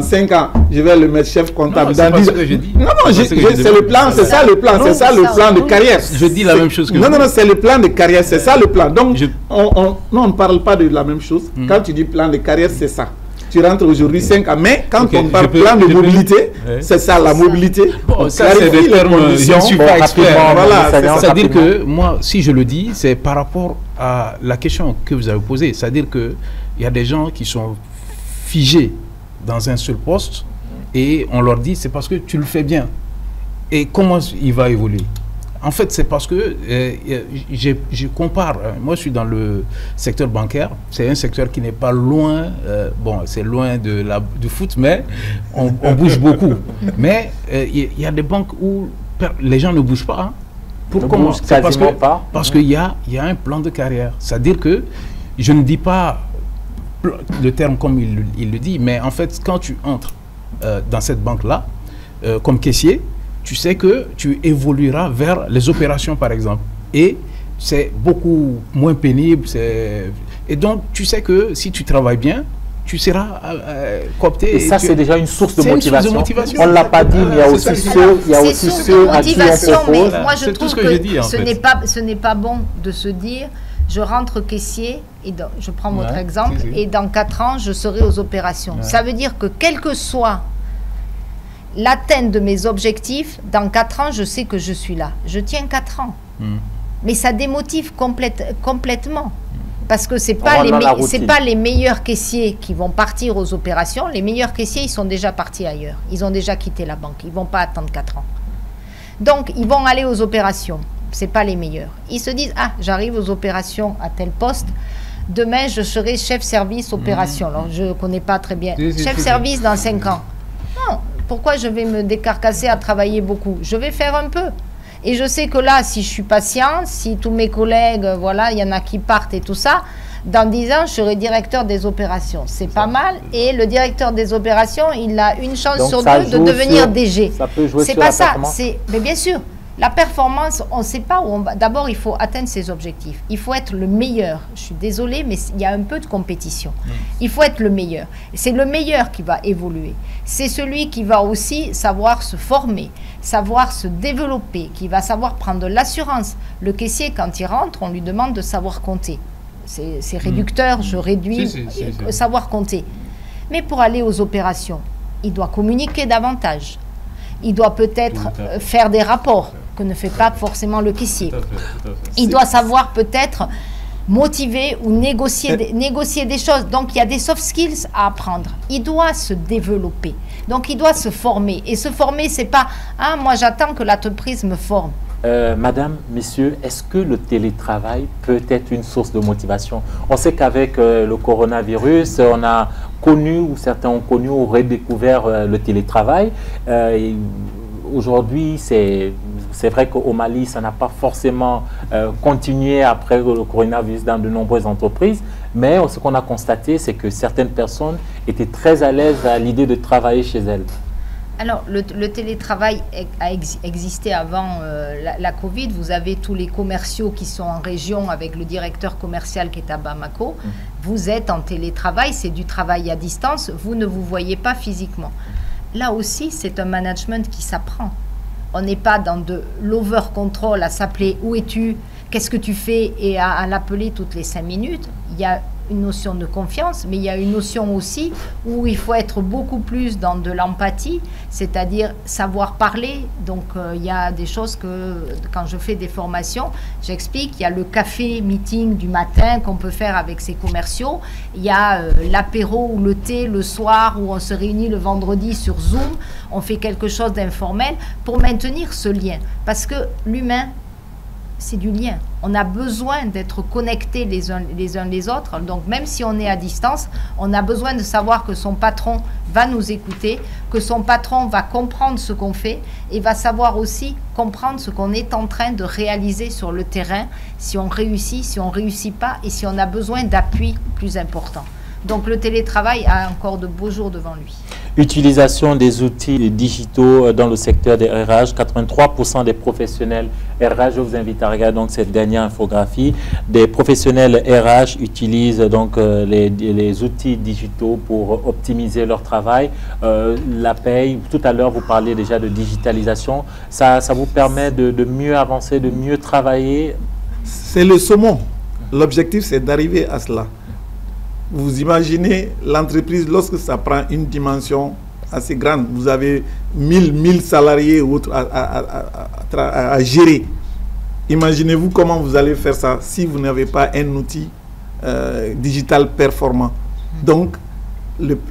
S3: 5 ans, je vais le mettre chef comptable.
S10: Non, c'est ce que je dis.
S3: Non, c'est le plan, c'est ça le plan, c'est ça le plan de carrière.
S10: Je dis la même chose que
S3: vous. Non, c'est le plan de carrière, c'est ça le plan. Donc, on ne parle pas de la même chose. Quand tu dis plan de carrière, c'est ça. Tu rentres aujourd'hui 5 ans, mais quand on parle plan de mobilité, c'est ça la mobilité.
S10: Bon, ça c'est des termes, je ne suis pas expert. Voilà, c'est-à-dire que moi, si je le dis, c'est par rapport à la question que vous avez posée. C'est-à-dire qu'il y a des gens qui sont figés dans un seul poste et on leur dit c'est parce que tu le fais bien. Et comment il va évoluer? En fait, c'est parce que je compare. Moi, je suis dans le secteur bancaire. C'est un secteur qui n'est pas loin. Bon, c'est loin du foot, mais on bouge beaucoup. Mais il y a des banques où les gens ne bougent pas. Hein. Pourquoi? Parce qu'il y a un plan de carrière. C'est-à-dire que je ne dis pas le terme comme il le dit, mais en fait, quand tu entres dans cette banque-là, comme caissier, tu sais que tu évolueras vers les opérations, par exemple. Et c'est beaucoup moins pénible. Et donc, tu sais que si tu travailles bien, tu seras coopté.
S1: Et ça, c'est déjà une source de motivation. On ne l'a pas dit, mais il y a aussi ceux à qui on propose.
S9: Mais moi, je trouve que ce n'est pas bon de se dire, je rentre caissier, et je prends votre exemple, et dans 4 ans, je serai aux opérations. Ça veut dire que quel que soit l'atteinte de mes objectifs, dans 4 ans, je sais que je suis là. Je tiens 4 ans. Mais ça démotive complètement. Parce que ce n'est pas les meilleurs caissiers qui vont partir aux opérations. Les meilleurs caissiers, ils sont déjà partis ailleurs. Ils ont déjà quitté la banque. Ils ne vont pas attendre 4 ans. Donc, ils vont aller aux opérations. Ce n'est pas les meilleurs. Ils se disent, ah, j'arrive aux opérations à tel poste. Demain, je serai chef service opération. Alors, je ne connais pas très bien. Chef service dans 5 ans. Non. Pourquoi je vais me décarcasser à travailler beaucoup? Je vais faire un peu. Et je sais que là, si je suis patient, si tous mes collègues, voilà, il y en a qui partent et tout ça, dans 10 ans, je serai directeur des opérations. C'est pas mal. Et le directeur des opérations, il a une chance sur 2 de devenir DG.
S1: Ça peut jouer
S9: sur la performance. Mais bien sûr. La performance, on ne sait pas où on va. D'abord, il faut atteindre ses objectifs. Il faut être le meilleur. Je suis désolée, mais il y a un peu de compétition. Il faut être le meilleur. C'est le meilleur qui va évoluer. C'est celui qui va aussi savoir se former, savoir se développer, qui va savoir prendre de l'assurance. Le caissier, quand il rentre, on lui demande de savoir compter. C'est réducteur, je réduis, savoir compter. Mais pour aller aux opérations, il doit communiquer davantage. Il doit peut-être faire des rapports que ne fait pas forcément le caissier.
S10: Tout à fait.
S9: Il doit savoir peut-être motiver ou négocier des choses. Donc, il y a des soft skills à apprendre. Il doit se développer. Donc, il doit se former. Et se former, c'est pas « Ah, moi, j'attends que l'entreprise me forme ».
S1: Madame, messieurs, est-ce que le télétravail peut être une source de motivation? On sait qu'avec le coronavirus, on a connu, ou certains ont connu ou redécouvert le télétravail. Aujourd'hui, c'est vrai qu'au Mali, ça n'a pas forcément continué après le coronavirus dans de nombreuses entreprises, mais ce qu'on a constaté, c'est que certaines personnes étaient très à l'aise à l'idée de travailler chez elles.
S9: Alors, le télétravail a existé avant la Covid. Vous avez tous les commerciaux qui sont en région avec le directeur commercial qui est à Bamako. Vous êtes en télétravail, c'est du travail à distance. Vous ne vous voyez pas physiquement. Là aussi, c'est un management qui s'apprend. On n'est pas dans de l'over-control à s'appeler « Où es-tu ? Qu'est-ce que tu fais ?» et à l'appeler toutes les 5 minutes. Il y a une notion de confiance, mais il y a une notion aussi où il faut être beaucoup plus dans de l'empathie, c'est-à-dire savoir parler. Donc, il y a des choses que, quand je fais des formations, j'explique. Il y a le café meeting du matin qu'on peut faire avec ses commerciaux. Il y a l'apéro ou le thé le soir où on se réunit le vendredi sur Zoom. On fait quelque chose d'informel pour maintenir ce lien. Parce que l'humain, c'est du lien. On a besoin d'être connectés les uns les autres. Donc, même si on est à distance, on a besoin de savoir que son patron va nous écouter, que son patron va comprendre ce qu'on fait et va savoir aussi comprendre ce qu'on est en train de réaliser sur le terrain, si on réussit, si on ne réussit pas et si on a besoin d'appui plus important. Donc, le télétravail a encore de beaux jours devant lui.
S1: Utilisation des outils digitaux dans le secteur des RH. 83% des professionnels RH, je vous invite à regarder donc cette dernière infographie. Des professionnels RH utilisent donc les outils digitaux pour optimiser leur travail. La paye, tout à l'heure vous parliez déjà de digitalisation. Ça vous permet de mieux avancer, de mieux travailler?
S3: C'est le saumon. L'objectif, c'est d'arriver à cela. Vous imaginez l'entreprise lorsque ça prend une dimension assez grande. Vous avez 1000 salariés ou autres à gérer. Imaginez-vous comment vous allez faire ça si vous n'avez pas un outil digital performant. Donc,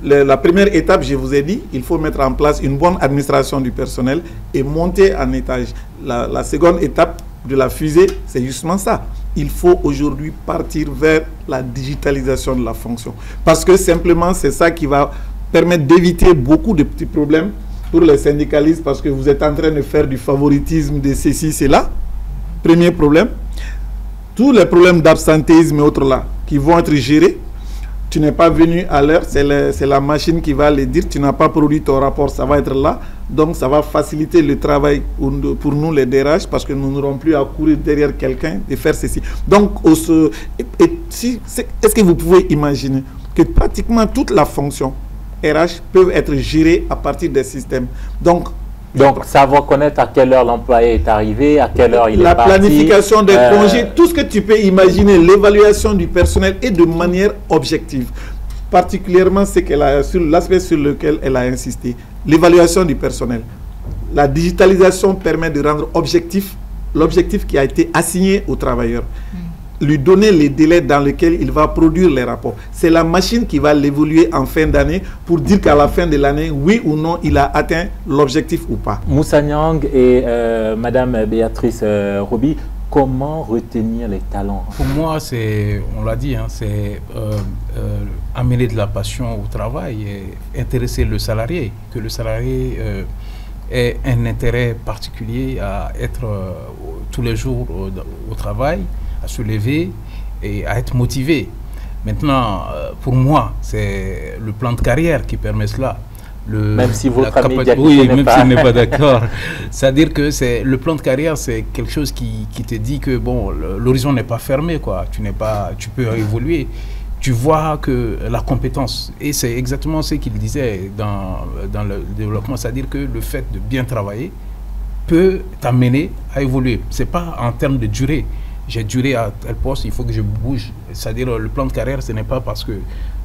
S3: la première étape, je vous ai dit, il faut mettre en place une bonne administration du personnel et monter en étage. La seconde étape de la fusée, c'est justement ça. Il faut aujourd'hui partir vers la digitalisation de la fonction. Parce que simplement, c'est ça qui va permettre d'éviter beaucoup de petits problèmes pour les syndicalistes, parce que vous êtes en train de faire du favoritisme de ceci, cela. Premier problème. Tous les problèmes d'absentéisme et autres là, qui vont être gérés. Tu n'es pas venu à l'heure, c'est la machine qui va les dire. Tu n'as pas produit ton rapport, ça va être là. Donc, ça va faciliter le travail pour nous, les DRH, parce que nous n'aurons plus à courir derrière quelqu'un et faire ceci. Donc, est-ce que vous pouvez imaginer que pratiquement toute la fonction RH peut être gérée à partir des systèmes. Donc,
S1: savoir connaître à quelle heure l'employé est arrivé, à quelle heure il est parti.
S3: La planification des congés, tout ce que tu peux imaginer, l'évaluation du personnel et de manière objective. Particulièrement, c'est l'aspect sur lequel elle a insisté, l'évaluation du personnel. La digitalisation permet de rendre objectif l'objectif qui a été assigné au travailleur. Lui donner les délais dans lesquels il va produire les rapports. C'est la machine qui va l'évoluer en fin d'année pour dire qu'à la fin de l'année, oui ou non, il a atteint l'objectif ou pas.
S1: Moussa Niang et Madame Béatrice Roby, comment retenir les talents?
S10: Pour moi, on l'a dit, hein, c'est amener de la passion au travail et intéresser le salarié, que le salarié ait un intérêt particulier à être tous les jours au travail, à se lever et à être motivé. Maintenant, pour moi, c'est le plan de carrière qui permet cela.
S1: même si votre ami
S10: oui, même s'il n'est pas d'accord. C'est-à-dire que le plan de carrière, c'est quelque chose qui te dit que bon, l'horizon n'est pas fermé, quoi. Tu peux évoluer. Tu vois que la compétence, et c'est exactement ce qu'il disait dans le développement, c'est-à-dire que le fait de bien travailler peut t'amener à évoluer. C'est pas en termes de durée. J'ai duré à tel poste, il faut que je bouge. C'est-à-dire le plan de carrière, ce n'est pas parce que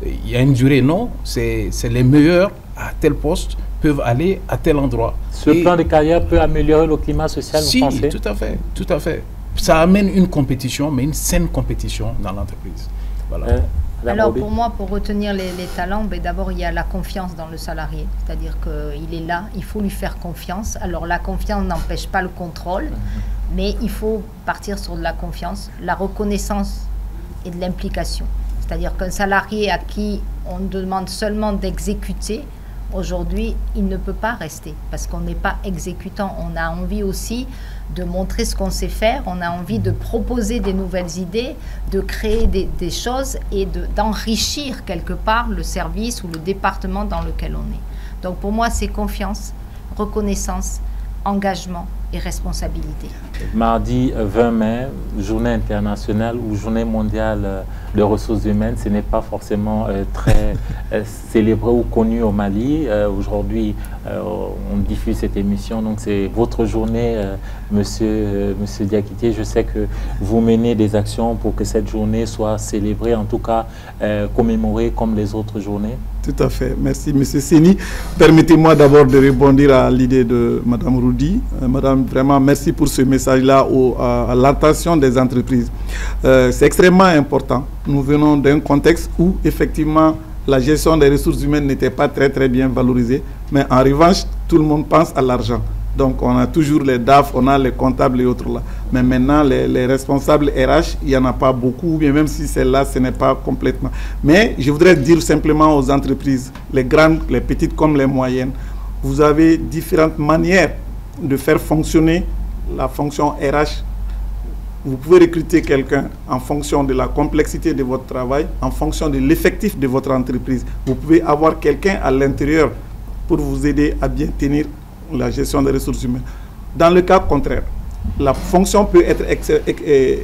S10: il y a une durée, non. C'est les meilleurs à tel poste peuvent aller à tel endroit.
S1: Ce plan de carrière peut améliorer le climat social, vous pensez?
S10: Si, tout à fait. Ça amène une compétition, mais une saine compétition dans l'entreprise. Voilà.
S9: Alors pour moi, pour retenir les talents, d'abord il y a la confiance dans le salarié. C'est-à-dire qu'il est là, il faut lui faire confiance. Alors la confiance n'empêche pas le contrôle, mais il faut partir sur de la confiance, la reconnaissance et de l'implication. C'est-à-dire qu'un salarié à qui on demande seulement d'exécuter, aujourd'hui, il ne peut pas rester parce qu'on n'est pas exécutant. On a envie aussi de montrer ce qu'on sait faire, on a envie de proposer des nouvelles idées, de créer des choses et d'enrichir quelque part le service ou le département dans lequel on est. Donc pour moi, c'est confiance, reconnaissance, engagement et responsabilité.
S1: Mardi 20 mai, journée internationale ou journée mondiale de ressources humaines, ce n'est pas forcément très célébré ou connu au Mali. Aujourd'hui, on diffuse cette émission, donc c'est votre journée, monsieur Diakité. Je sais que vous menez des actions pour que cette journée soit célébrée, en tout cas commémorée comme les autres journées.
S3: Tout à fait. Merci, M. Séni. Permettez-moi d'abord de rebondir à l'idée de Mme Roudi. Madame, vraiment, merci pour ce message-là à l'attention des entreprises. C'est extrêmement important. Nous venons d'un contexte où, effectivement, la gestion des ressources humaines n'était pas très bien valorisée. Mais en revanche, tout le monde pense à l'argent. Donc, on a toujours les DAF, on a les comptables et autres là. Mais maintenant, les responsables RH, il n'y en a pas beaucoup, bien même si celle-là, ce n'est pas complètement. Mais je voudrais dire simplement aux entreprises, les grandes, les petites comme les moyennes, vous avez différentes manières de faire fonctionner la fonction RH. Vous pouvez recruter quelqu'un en fonction de la complexité de votre travail, en fonction de l'effectif de votre entreprise. Vous pouvez avoir quelqu'un à l'intérieur pour vous aider à bien tenir la gestion des ressources humaines. Dans le cas contraire, la fonction peut être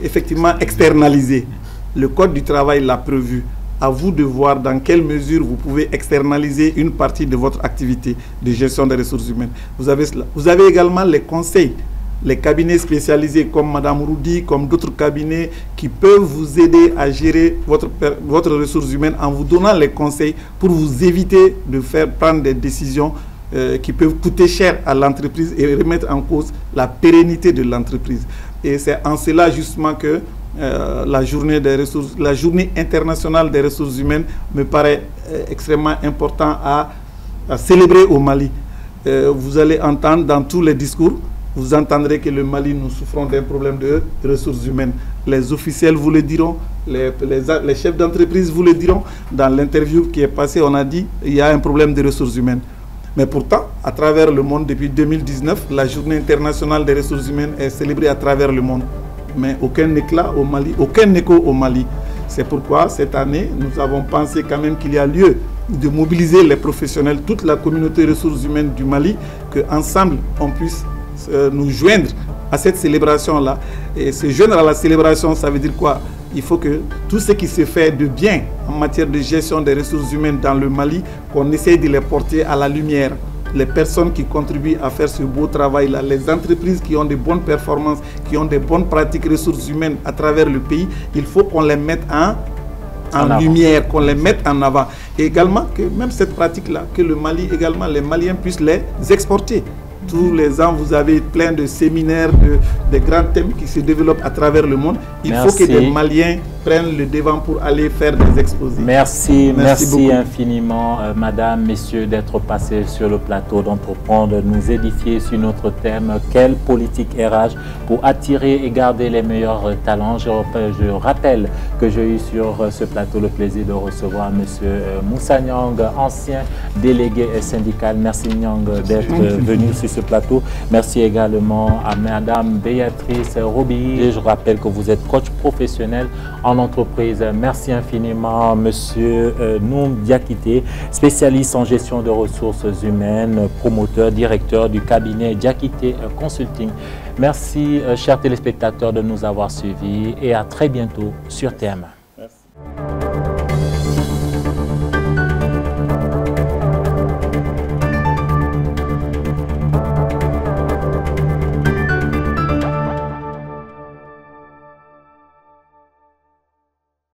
S3: effectivement externalisée. Le Code du travail l'a prévu. À vous de voir dans quelle mesure vous pouvez externaliser une partie de votre activité de gestion des ressources humaines. Vous avez cela. Vous avez également les conseils, les cabinets spécialisés comme Mme Roudi, comme d'autres cabinets qui peuvent vous aider à gérer votre ressource humaine en vous donnant les conseils pour vous éviter de prendre des décisions qui peuvent coûter cher à l'entreprise et remettre en cause la pérennité de l'entreprise. Et c'est en cela justement que la journée internationale des ressources humaines me paraît extrêmement important à célébrer au Mali. Vous allez entendre dans tous les discours, vous entendrez que le Mali, nous souffrons d'un problème de ressources humaines. Les officiels vous le diront, les chefs d'entreprise vous le diront. Dans l'interview qui est passée, on a dit qu'il y a un problème de ressources humaines. Mais pourtant, à travers le monde, depuis 2019, la journée internationale des ressources humaines est célébrée à travers le monde. Mais aucun éclat au Mali, aucun écho au Mali. C'est pourquoi, cette année, nous avons pensé quand même qu'il y a lieu de mobiliser les professionnels, toute la communauté ressources humaines du Mali, qu'ensemble, on puisse nous joindre à cette célébration-là. Et se joindre à la célébration, ça veut dire quoi? Il faut que tout ce qui se fait de bien en matière de gestion des ressources humaines dans le Mali, qu'on essaye de les porter à la lumière. Les personnes qui contribuent à faire ce beau travail-là, les entreprises qui ont de bonnes performances, qui ont de bonnes pratiques ressources humaines à travers le pays, il faut qu'on les mette en lumière, qu'on les mette en avant. Et également que même cette pratique-là, que le Mali également, les Maliens puissent les exporter. Tous les ans, vous avez plein de séminaires, de grands thèmes qui se développent à travers le monde. Il faut que des Maliens prennent le devant pour aller faire des exposés.
S1: Merci infiniment, madame, messieurs, d'être passés sur le plateau d'Entreprendre, nous édifier sur notre thème « Quelle politique RH pour attirer et garder les meilleurs talents ?» Je rappelle que j'ai eu sur ce plateau le plaisir de recevoir monsieur Moussa Nyang, ancien délégué syndical. Merci Nyang d'être venu sur ce plateau. Merci également à madame Béatrice Robi. Je rappelle que vous êtes coach professionnel en en entreprise. Merci infiniment, Monsieur Noum Diakité, spécialiste en gestion de ressources humaines, promoteur, directeur du cabinet Diakité Consulting. Merci, chers téléspectateurs, de nous avoir suivis et à très bientôt sur TMA.